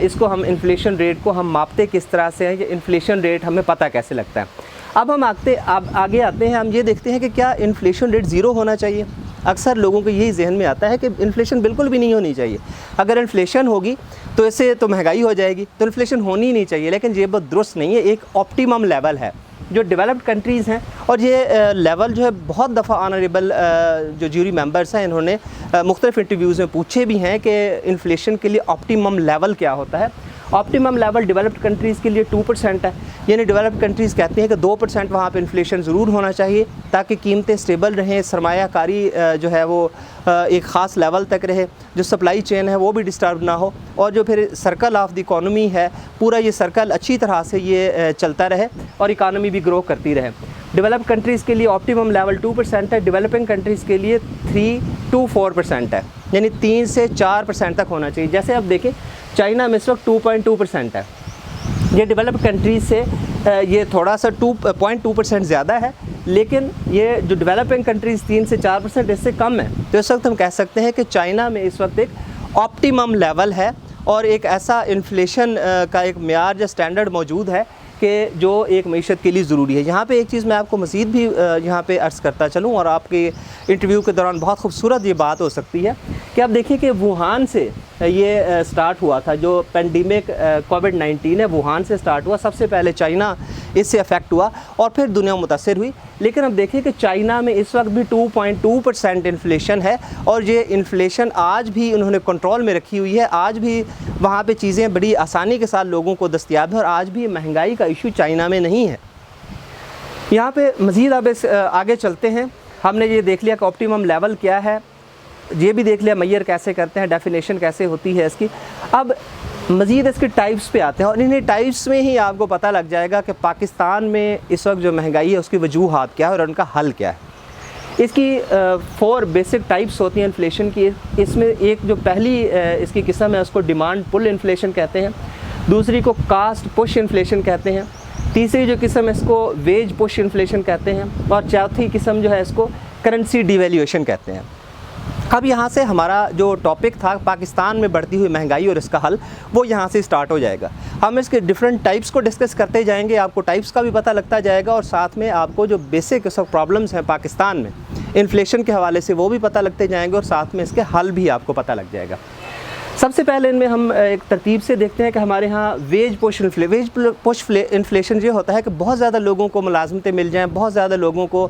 इसको हम इन्फ्लेशन रेट को हम मापते किस तरह से हैं, ये इन्फ्लेशन रेट हमें पता कैसे लगता है। अब हम आगे आते हैं, हम ये देखते हैं कि क्या इन्फ्लेशन रेट ज़ीरो होना चाहिए। अक्सर लोगों को यही जहन में आता है कि इन्फ्लेशन बिल्कुल भी नहीं होनी चाहिए, अगर इन्फ्लेशन होगी तो इससे तो महंगाई हो जाएगी, तो इन्फ्लेशन होनी ही नहीं चाहिए। लेकिन ये बहुत दुरुस्त नहीं है, एक ऑप्टिमम लेवल है जो डेवलप्ड कंट्रीज़ हैं, और ये लेवल जो है बहुत दफ़ा ऑनरेबल जो ज्यूरी मेंबर्स हैं इन्होंने मुख्तलिफ इंटरव्यूज़ में पूछे भी हैं कि इन्फ्लेशन के लिए ऑप्टिमम लेवल क्या होता है। ऑप्टिमम लेवल डेवलप्ड कंट्रीज़ के लिए 2% है, यानी डेवलप्ड कंट्रीज़ कहती हैं कि 2% वहाँ पे इन्फ्लेशन ज़रूर होना चाहिए ताकि कीमतें स्टेबल रहें, सरमायाकारी जो है वो एक ख़ास लेवल तक रहे, जो सप्लाई चेन है वो भी डिस्टर्ब ना हो, और जो फिर सर्कल ऑफ द इकॉनमी है पूरा ये सर्कल अच्छी तरह से ये चलता रहे और इकानमी भी ग्रो करती रहे। डेवलप्ड कंट्रीज़ के लिए ऑप्टिमम लेवल 2% है, डेवलपिंग कंट्रीज़ के लिए 3 to 4% है, यानी 3 से 4% तक होना चाहिए। जैसे अब देखें चाइना में इस वक्त 2.2% है, ये डेवलप्ड कंट्रीज़ से ये थोड़ा सा 2.2% ज़्यादा है, लेकिन ये जो डेवलपिंग कंट्रीज़ 3 से 4% इससे कम है। तो इस वक्त हम कह सकते हैं कि चाइना में इस वक्त एक ऑप्टिमम लेवल है और एक ऐसा इन्फ्लेशन का एक मेयार या स्टैंडर्ड मौजूद है कि जो एक मईशत के लिए ज़रूरी है। यहाँ पे एक चीज़ मैं आपको मज़ीद भी यहाँ पे अर्ज़ करता चलूँ, और आपके इंटरव्यू के दौरान बहुत खूबसूरत ये बात हो सकती है कि आप देखिए कि वुहान से ये स्टार्ट हुआ था, जो पेंडेमिक कोविड-19 है वुहान से स्टार्ट हुआ, सबसे पहले चाइना इससे अफेक्ट हुआ और फिर दुनिया मुतासर हुई। लेकिन अब देखिए कि चाइना में इस वक्त भी 2.2% इन्फ्लेशन है, और ये इन्फ्लेशन आज भी उन्होंने कंट्रोल में रखी हुई है, आज भी वहाँ पे चीज़ें बड़ी आसानी के साथ लोगों को दस्तयाब है, और आज भी महंगाई का इशू चाइना में नहीं है। यहाँ पे मज़ीद अब आगे चलते हैं, हमने ये देख लिया कि ऑप्टिमम लेवल क्या है, ये भी देख लिया मैयर कैसे करते हैं, डेफिनेशन कैसे होती है इसकी। अब मज़ीद इसके टाइप्स पे आते हैं, और इन्हीं टाइप्स में ही आपको पता लग जाएगा कि पाकिस्तान में इस वक्त जो महंगाई है उसकी वजूहात क्या है और उनका हल क्या है। इसकी 4 बेसिक टाइप्स होती हैं इन्फ्लेशन की। इसमें एक जो पहली इसकी किस्म है उसको डिमांड पुल इन्फ्लेशन कहते हैं, दूसरी को कास्ट पुश इन्फ्लेशन कहते हैं, तीसरी जो किस्म है इसको वेज पुश इन्फ्लेशन कहते हैं, और चौथी किस्म जो है इसको करेंसी डिवैल्यूएशन कहते हैं। अब यहाँ से हमारा जो टॉपिक था पाकिस्तान में बढ़ती हुई महंगाई और इसका हल, वो यहाँ से स्टार्ट हो जाएगा। हम इसके डिफरेंट टाइप्स को डिस्कस करते जाएंगे, आपको टाइप्स का भी पता लगता जाएगा, और साथ में आपको जो बेसिक सब प्रॉब्लम्स हैं पाकिस्तान में इन्फ्लेशन के हवाले से वो भी पता लगते जाएंगे, और साथ में इसके हल भी आपको पता लग जाएगा। सबसे पहले इनमें हम एक तरतीब से देखते हैं कि हमारे यहाँ वेज पुश इन्फ्लेशन ये होता है कि बहुत ज़्यादा लोगों को मुलाजमतें मिल जाएँ, बहुत ज़्यादा लोगों को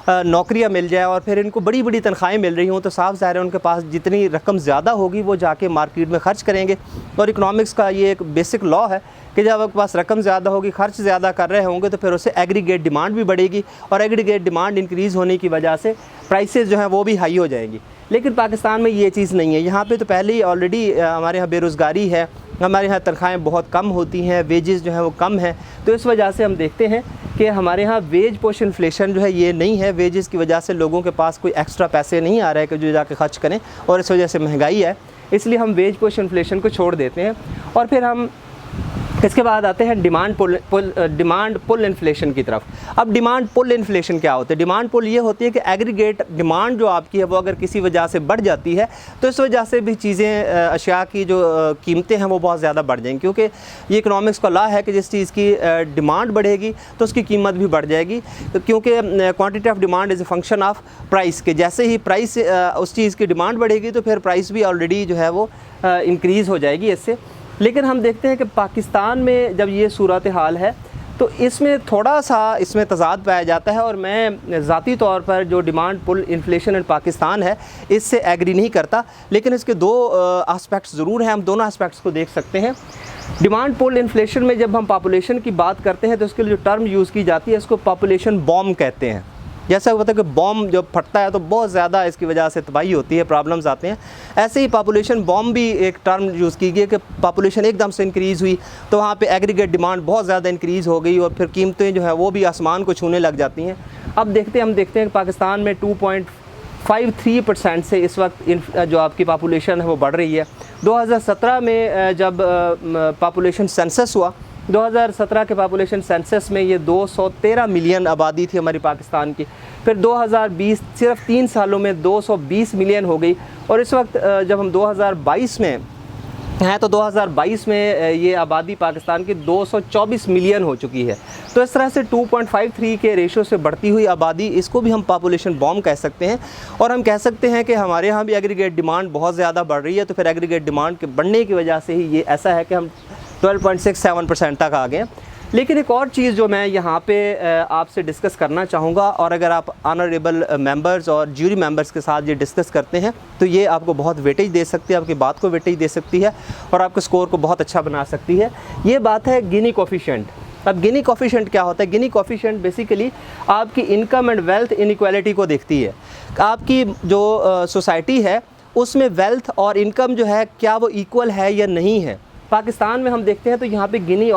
नौकरियां मिल जाए, और फिर इनको बड़ी बड़ी तनख्वाहें मिल रही हों, तो साफ ज़ाहिर है उनके पास जितनी रकम ज़्यादा होगी वो जाके मार्केट में ख़र्च करेंगे। और इकनॉमिक्स का ये एक बेसिक लॉ है कि जब आपके पास रकम ज़्यादा होगी, ख़र्च ज़्यादा कर रहे होंगे, तो फिर उससे एग्रीगेट डिमांड भी बढ़ेगी, और एग्रीगेट डिमांड इंक्रीज़ होने की वजह से प्राइसेस जो हैं वो भी हाई हो जाएंगी। लेकिन पाकिस्तान में ये चीज़ नहीं है। यहाँ पे तो पहले ही ऑलरेडी हमारे यहाँ बेरोज़गारी है, हमारे यहाँ तनख्वाहें बहुत कम होती हैं, वेजेस जो हैं वो कम हैं, तो इस वजह से हम देखते हैं कि हमारे यहाँ वेज पुश इन्फ्लेशन जो है ये नहीं है। वेजेस की वजह से लोगों के पास कोई एक्स्ट्रा पैसे नहीं आ रहे हैं कि जो जाके खर्च करें, और इस वजह से महंगाई है, इसलिए हम वेज पुश इन्फ्लेशन को छोड़ देते हैं। और फिर हम इसके बाद आते हैं डिमांड पुल इन्फ्लेशन की तरफ। अब डिमांड पुल इन्फ्लेशन क्या होता है? डिमांड पुल ये होती है कि एग्रीगेट डिमांड जो आपकी है वो अगर किसी वजह से बढ़ जाती है, तो इस वजह से भी चीज़ें अशिया की जो कीमतें हैं वो बहुत ज़्यादा बढ़ जाएंगी, क्योंकि ये इकनॉमिक्स का लॉ है कि जिस चीज़ की डिमांड बढ़ेगी तो उसकी कीमत भी बढ़ जाएगी, क्योंकि quantity of demand is a function of price के। जैसे ही प्राइस उस चीज़ की डिमांड बढ़ेगी तो फिर प्राइस भी ऑलरेडी जो है वो इंक्रीज़ हो जाएगी इससे। लेकिन हम देखते हैं कि पाकिस्तान में जब ये सूरत हाल है तो इसमें थोड़ा सा इसमें तज़ाद पाया जाता है, और मैं ज़ाती तौर पर जो demand pull inflation in Pakistan है इससे एग्री नहीं करता। लेकिन इसके दो आस्पेक्ट्स ज़रूर हैं, हम दोनों आस्पेक्ट्स को देख सकते हैं। डिमांड पुल इन्फ्लेशन में जब हम पॉपुलेशन की बात करते हैं तो उसके लिए जो टर्म यूज़ की जाती है इसको पॉपुलेशन बॉम्ब कहते हैं। जैसा होता है कि बॉम्ब जब फटता है तो बहुत ज़्यादा इसकी वजह से तबाही होती है, प्रॉब्लम्स आते हैं, ऐसे ही पॉपुलेशन बॉम्ब भी एक टर्म यूज़ की गई कि पॉपुलेशन एकदम से इंक्रीज़ हुई तो वहाँ पे एग्रीगेट डिमांड बहुत ज़्यादा इंक्रीज़ हो गई और फिर कीमतें जो है वो भी आसमान को छूने लग जाती हैं। अब हम देखते हैं कि पाकिस्तान में 2.53% से इस वक्त जो आपकी पॉपुलेशन है वो बढ़ रही है। 2017 में जब पॉपुलेशन सेंसस हुआ, 2017 के पॉपुलेशन सेंसस में ये 213 मिलियन आबादी थी हमारी पाकिस्तान की। फिर 2020 सिर्फ 3 सालों में 220 मिलियन हो गई और इस वक्त जब हम 2022 में हैं तो 2022 में ये आबादी पाकिस्तान की 224 मिलियन हो चुकी है। तो इस तरह से 2.53 के रेशो से बढ़ती हुई आबादी, इसको भी हम पॉपुलेशन बॉम्ब कह सकते हैं। और हम कह सकते हैं कि हमारे यहाँ भी एग्रीगेट डिमांड बहुत ज़्यादा बढ़ रही है, तो फिर एग्रीगेट डिमांड के बढ़ने की वजह से ही ये ऐसा है कि हम 12.67% तक आ गए। लेकिन एक और चीज़ जो मैं यहाँ पे आपसे डिस्कस करना चाहूँगा, और अगर आप ऑनरेबल मेंबर्स और ज्यूरी मेंबर्स के साथ ये डिस्कस करते हैं तो ये आपको बहुत वेटेज दे सकती है, आपकी बात को वेटेज दे सकती है और आपके स्कोर को बहुत अच्छा बना सकती है। ये बात है गिनी कोफिशिएंट। अब गिनी कोफिशिएंट क्या होता है? गिनी कोफिशिएंट बेसिकली आपकी इनकम एंड वेल्थ इनइक्वालिटी को देखती है। आपकी जो सोसाइटी है उसमें वेल्थ और इनकम जो है क्या वो इक्वल है या नहीं है। पाकिस्तान में हम देखते हैं तो यहाँ पे गिनी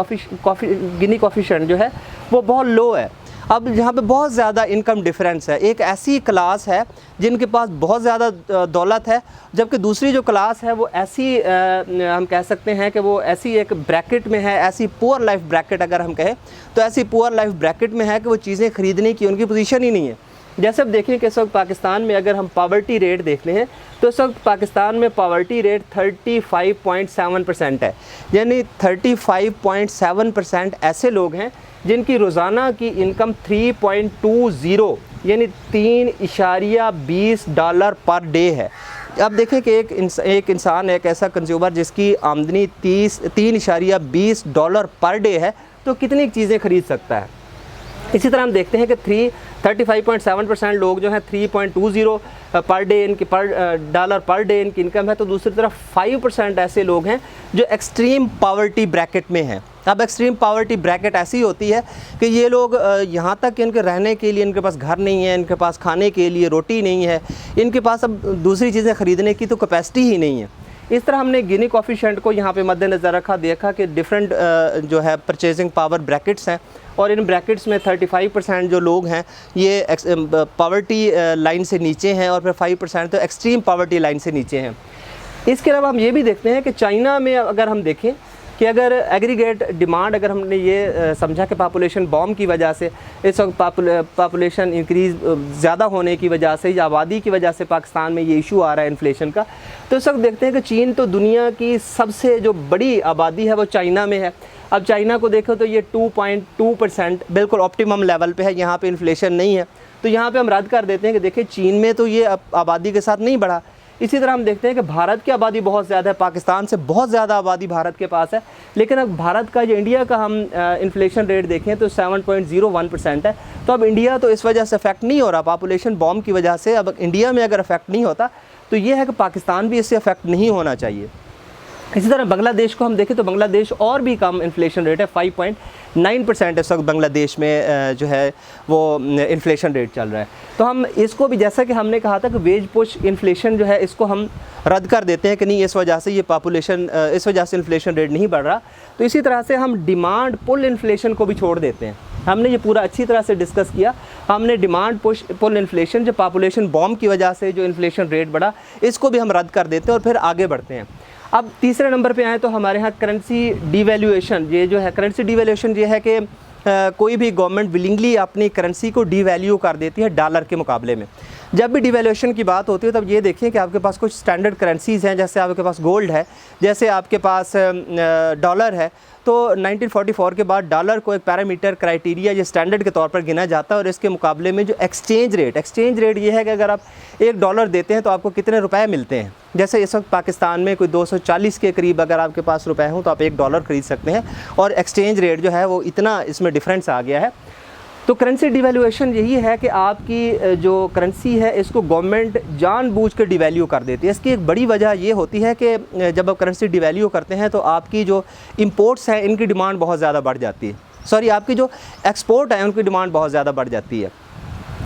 कोफिशिएंट जो है वो बहुत लो है। अब यहाँ पे बहुत ज़्यादा इनकम डिफरेंस है। एक ऐसी क्लास है जिनके पास बहुत ज़्यादा दौलत है, जबकि दूसरी जो क्लास है वो ऐसी हम कह सकते हैं कि वो ऐसी एक ब्रैकेट में है, ऐसी पुअर लाइफ ब्रैकेट अगर हम कहें तो ऐसी पुअर लाइफ ब्रैकेट में है कि वो चीज़ें ख़रीदने की उनकी पोजीशन ही नहीं है। जैसे अब देखें कि इस वक्त पाकिस्तान में अगर हम पावर्टी रेट देख लें तो इस वक्त पाकिस्तान में पावर्टी रेट 35.7% है। यानी 35.7% ऐसे लोग हैं जिनकी रोज़ाना की इनकम 3.20 यानी $3.20 पर डे है। अब देखें कि एक इंसान, एक ऐसा कंज्यूमर जिसकी आमदनी $3.20 पर डे है तो कितनी चीज़ें ख़रीद सकता है। इसी तरह हम देखते हैं कि 35.7% लोग जो हैं 3.20 पर डे इनकी $1 पर डे इनकी इनकम है, तो दूसरी तरफ 5% ऐसे लोग हैं जो एक्सट्रीम पावर्टी ब्रैकेट में हैं। अब एक्सट्रीम पावर्टी ब्रैकेट ऐसी होती है कि ये लोग यहाँ तक कि इनके रहने के लिए इनके पास घर नहीं है, इनके पास खाने के लिए रोटी नहीं है, इनके पास अब दूसरी चीज़ें ख़रीदने की तो कैपेसिटी ही नहीं है। इस तरह हमने गिनी कोफिशिएंट को यहाँ पे मद्देनज़र रखा, देखा कि डिफरेंट जो है परचेजिंग पावर ब्रैकेट्स हैं और इन ब्रैकेट्स में 35% जो लोग हैं ये पावर्टी लाइन से नीचे हैं और फिर 5% तो एक्सट्रीम पावर्टी लाइन से नीचे हैं। इसके अलावा हम ये भी देखते हैं कि चाइना में अगर हम देखें कि अगर एग्रीगेट डिमांड, अगर हमने ये समझा कि पॉपुलेशन बॉम्ब की वजह से इस वक्त पॉपुलेशन इंक्रीज़ ज़्यादा होने की वजह से या आबादी की वजह से पाकिस्तान में ये इशू आ रहा है इन्फ्लेशन का, तो इस वक्त देखते हैं कि चीन तो दुनिया की सबसे जो बड़ी आबादी है वो चाइना में है। अब चाइना को देखो तो ये 2.2% बिल्कुल ऑप्टिमम लेवल पे है, यहाँ पे इन्फ्लेशन नहीं है। तो यहाँ पे हम रद्द कर देते हैं कि देखिए चीन में तो ये आबादी के साथ नहीं बढ़ा। इसी तरह हम देखते हैं कि भारत की आबादी बहुत ज़्यादा है, पाकिस्तान से बहुत ज़्यादा आबादी भारत के पास है, लेकिन अब भारत का जो इंडिया का हम इन्फ्लेशन रेट देखें तो 7.01% है। तो अब इंडिया तो इस वजह से अफेक्ट नहीं हो रहा, पॉपुलेशन बॉम्ब की वजह से अब इंडिया में अगर अफेक्ट नहीं होता तो ये है कि पाकिस्तान भी इससे अफेक्ट नहीं होना चाहिए। इसी तरह बांग्लादेश को हम देखें तो बांग्लादेश और भी कम इन्फ्लेशन रेट है, 5.9% इस वक्त बांग्लादेश में जो है वो इन्फ्लेशन रेट चल रहा है। तो हम इसको भी, जैसा कि हमने कहा था कि वेज पुश इन्फ्लेशन जो है इसको हम रद्द कर देते हैं कि नहीं, इस वजह से ये पॉपुलेशन, इस वजह से इन्फ्लेशन रेट नहीं बढ़ रहा। तो इसी तरह से हम डिमांड पुल इन्फ्लेशन को भी छोड़ देते हैं। हमने ये पूरा अच्छी तरह से डिस्कस किया। हमने डिमांड पुल इन्फ्लेशन, जो पॉपुलेशन बॉम्ब की वजह से जो इन्फ्लेशन रेट बढ़ा, इसको भी हम रद्द कर देते हैं और फिर आगे बढ़ते हैं। अब तीसरे नंबर पे आए तो हमारे यहाँ करेंसी डिवैल्यूएशन, ये जो है करेंसी डिवैल्यूएशन ये है कि कोई भी गवर्नमेंट विलिंगली अपनी करेंसी को डिवैल्यू कर देती है डॉलर के मुकाबले में। जब भी डिवैल्यूएशन की बात होती है तब ये देखें कि आपके पास कुछ स्टैंडर्ड करेंसीज़ हैं, जैसे आपके पास गोल्ड है, जैसे आपके पास डॉलर है। तो 1944 के बाद डॉलर को एक पैरामीटर क्राइटेरिया या स्टैंडर्ड के तौर पर गिना जाता है और इसके मुकाबले में जो एक्सचेंज रेट ये है कि अगर आप $1 देते हैं तो आपको कितने रुपए मिलते हैं। जैसे इस वक्त पाकिस्तान में कोई 240 के करीब अगर आपके पास रुपए हों तो आप $1 ख़रीद सकते हैं और एक्सचेंज रेट जो है वो इतना इसमें डिफरेंस आ गया है। तो करेंसी डिवैल्यूएशन यही है कि आपकी जो करेंसी है इसको गवर्नमेंट जानबूझ कर डिवैल्यू कर देती है। इसकी एक बड़ी वजह ये होती है कि जब आप करेंसी डिवैल्यू करते हैं तो आपकी जो इंपोर्ट्स हैं इनकी डिमांड बहुत ज़्यादा बढ़ जाती है, सॉरी आपकी जो एक्सपोर्ट है उनकी डिमांड बहुत ज़्यादा बढ़ जाती है।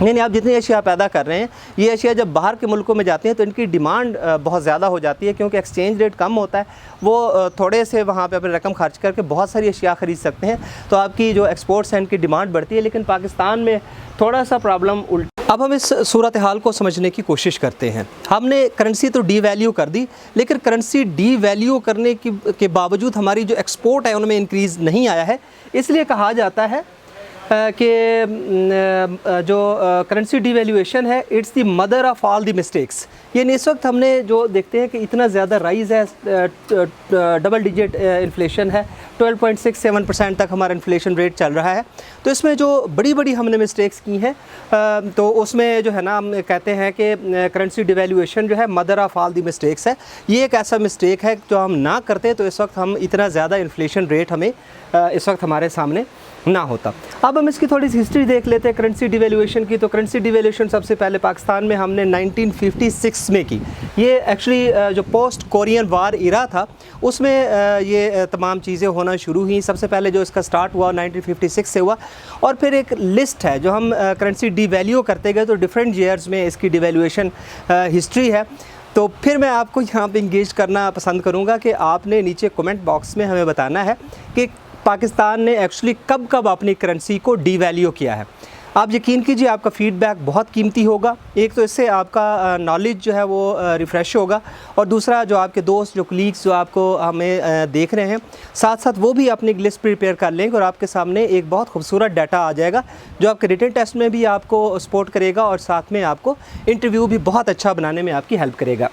यानी आप जितनी अशिया पैदा कर रहे हैं ये अशिया जब बाहर के मुल्कों में जाती हैं तो इनकी डिमांड बहुत ज़्यादा हो जाती है, क्योंकि एक्सचेंज रेट कम होता है। वो थोड़े से वहाँ पे अपनी रकम खर्च करके बहुत सारी अशिया ख़रीद सकते हैं, तो आपकी जो एक्सपोर्ट्स हैं इनकी डिमांड बढ़ती है। लेकिन पाकिस्तान में थोड़ा सा प्रॉब्लम उल्टा। अब हम इस सूरत हाल को समझने की कोशिश करते हैं। हमने करेंसी तो डीवैल्यू कर दी, लेकिन करेंसी डीवैल्यू करने के बावजूद हमारी जो एक्सपोर्ट है उनमें इंक्रीज़ नहीं आया है। इसलिए कहा जाता है कि जो करेंसी डिवैल्यूएशन है it's the mother of all the mistakes. यानी इस वक्त हमने जो देखते हैं कि इतना ज़्यादा राइज़ है, डबल डिजिट इन्फ्लेशन है, 12.67% तक हमारा इन्फ्लेशन रेट चल रहा है। तो इसमें जो बड़ी बड़ी हमने मिस्टेक्स की हैं तो उसमें जो है ना हम कहते हैं कि करेंसी डिवैल्यूएशन जो है mother of all the mistakes है। ये एक ऐसा मिस्टेक है जो हम ना करते तो इस वक्त हम इतना ज़्यादा इन्फ्लेशन रेट हमें इस वक्त हमारे सामने ना होता। अब हम इसकी थोड़ी सी हिस्ट्री देख लेते हैं करेंसी डिवैल्यूएशन की। तो करेंसी डिवैल्यूएशन सबसे पहले पाकिस्तान में हमने 1956 में की। ये एक्चुअली जो पोस्ट कोरियन वार इरा था उसमें ये तमाम चीज़ें होना शुरू हुई। सबसे पहले जो इसका स्टार्ट हुआ 1956 से हुआ, और फिर एक लिस्ट है जो हम करेंसी डिवैल्यू करते गए तो डिफरेंट ईयर्स में इसकी डिवैल्यूएशन हिस्ट्री है। तो फिर मैं आपको यहाँ पे इंगेज करना पसंद करूँगा कि आपने नीचे कमेंट बॉक्स में हमें बताना है कि पाकिस्तान ने एक्चुअली कब कब अपनी करेंसी को डीवैल्यू किया है। आप यकीन कीजिए आपका फ़ीडबैक बहुत कीमती होगा। एक तो इससे आपका नॉलेज जो है वो रिफ़्रेश होगा, और दूसरा जो आपके दोस्त जो कलीग्स जो आपको हमें देख रहे हैं साथ साथ वो भी अपनी लिस्ट प्रिपेयर कर लेंगे और आपके सामने एक बहुत खूबसूरत डाटा आ जाएगा जो आपके रिटन टेस्ट में भी आपको सपोर्ट करेगा और साथ में आपको इंटरव्यू भी बहुत अच्छा बनाने में आपकी हेल्प करेगा।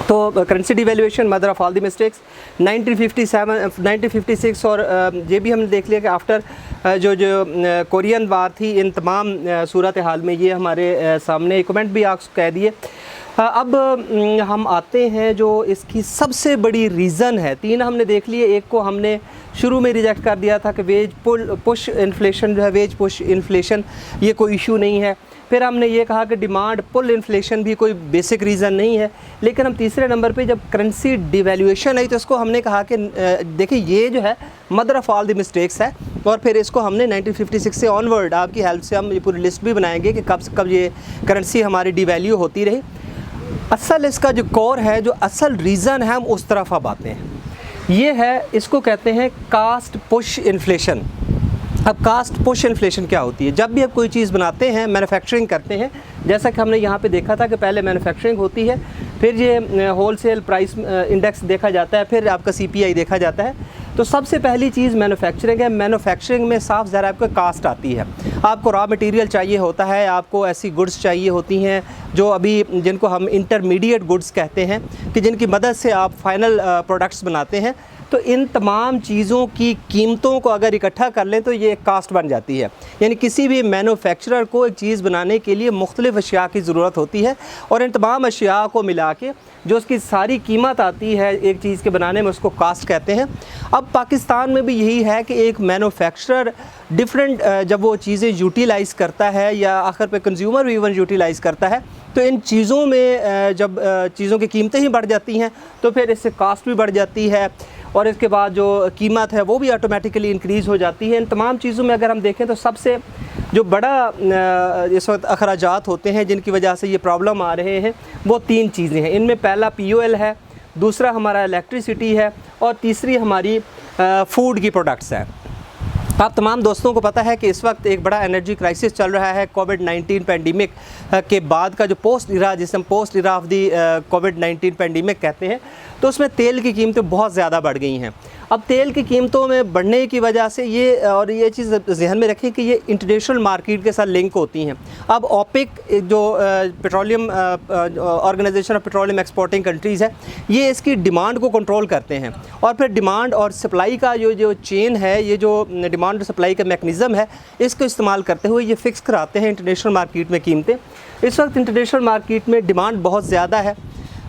तो currency devaluation mother of all the mistakes 1956 और ये भी हमने देख लिया कि आफ्टर जो कोरियन वार थी इन तमाम सूरत हाल में ये हमारे सामने कमेंट भी आप कह दिए। अब हम आते हैं जो इसकी सबसे बड़ी रीज़न है। तीन हमने देख लिए, एक को हमने शुरू में रिजेक्ट कर दिया था कि वेज पुश इन्फ्लेशन जो है, वेज पुश इन्फ्लेशन ये कोई इशू नहीं है। फिर हमने ये कहा कि डिमांड पुल इन्फ्लेशन भी कोई बेसिक रीज़न नहीं है। लेकिन हम तीसरे नंबर पे जब करेंसी डिवैल्यूएशन आई तो इसको हमने कहा कि देखिए ये जो है mother of all the mistakes है। और फिर इसको हमने 1956 से ऑनवर्ड आपकी हेल्प से हम ये पूरी लिस्ट भी बनाएंगे कि कब कब ये करेंसी हमारी डिवैल्यू होती रही। असल इसका जो कोर है, जो असल रीज़न है, हम उस तरफ अब आते हैं। ये है, इसको कहते हैं कास्ट पुश इन्फ्लेशन। अब कास्ट पुश इन्फ्लेशन क्या होती है? जब भी आप कोई चीज़ बनाते हैं, मैन्युफैक्चरिंग करते हैं, जैसा कि हमने यहाँ पे देखा था कि पहले मैन्युफैक्चरिंग होती है, फिर ये होलसेल प्राइस इंडेक्स देखा जाता है, फिर आपका CPI देखा जाता है। तो सबसे पहली चीज़ मैन्युफैक्चरिंग है। मैन्युफैक्चरिंग में साफ ज़रा आपको कास्ट आती है। आपको रॉ मटेरियल चाहिए होता है, आपको ऐसी गुड्स चाहिए होती हैं जो अभी जिनको हम इंटरमीडिएट गुड्स कहते हैं कि जिनकी मदद से आप फाइनल प्रोडक्ट्स बनाते हैं। तो इन तमाम चीज़ों की कीमतों को अगर इकट्ठा कर लें तो ये एक कास्ट बन जाती है। यानी किसी भी मैन्युफैक्चरर को एक चीज़ बनाने के लिए मुख्तलिफ़ अशिया की ज़रूरत होती है, और इन तमाम अशिया को मिला के जो उसकी सारी कीमत आती है एक चीज़ के बनाने में, उसको कास्ट कहते हैं। अब पाकिस्तान में भी यही है कि एक मैन्युफैक्चरर डिफरेंट जब वो चीज़ें यूटिलाइज़ करता है या आखिर पे कंज्यूमर भी इवन यूटिलाइज़ करता है, तो इन चीज़ों में जब चीज़ों की कीमतें ही बढ़ जाती हैं तो फिर इससे कास्ट भी बढ़ जाती है, और इसके बाद जो कीमत है वो भी ऑटोमेटिकली इंक्रीज़ हो जाती है। इन तमाम चीज़ों में अगर हम देखें तो सबसे जो बड़ा इस वक्त अखराजात होते हैं जिनकी वजह से ये प्रॉब्लम आ रहे हैं वो तीन चीज़ें हैं। इनमें पहला POL है, दूसरा हमारा इलेक्ट्रिसिटी है, और तीसरी हमारी फूड की प्रोडक्ट्स है। आप तमाम दोस्तों को पता है कि इस वक्त एक बड़ा एनर्जी क्राइसिस चल रहा है कोविड-19 पैंडमिक के बाद का, जो पोस्ट इरा, जिसे हम post era of the covid pandemic कहते हैं। तो उसमें तेल की कीमतें बहुत ज़्यादा बढ़ गई हैं। अब तेल की कीमतों में बढ़ने की वजह से ये, और ये चीज़ जहन में रखें कि ये इंटरनेशनल मार्केट के साथ लिंक होती हैं। अब OPEC जो petroleum organisation of petroleum exporting countries है, ये इसकी डिमांड को कंट्रोल करते हैं, और फिर डिमांड और सप्लाई का जो चेन है, ये जो डिमांड और सप्लाई का मैकेनिज़्म है, इसको इस्तेमाल करते हुए ये फ़िक्स कराते हैं इंटरनेशनल मार्केट में कीमतें। इस वक्त इंटरनेशनल मार्केट में डिमांड बहुत ज़्यादा है,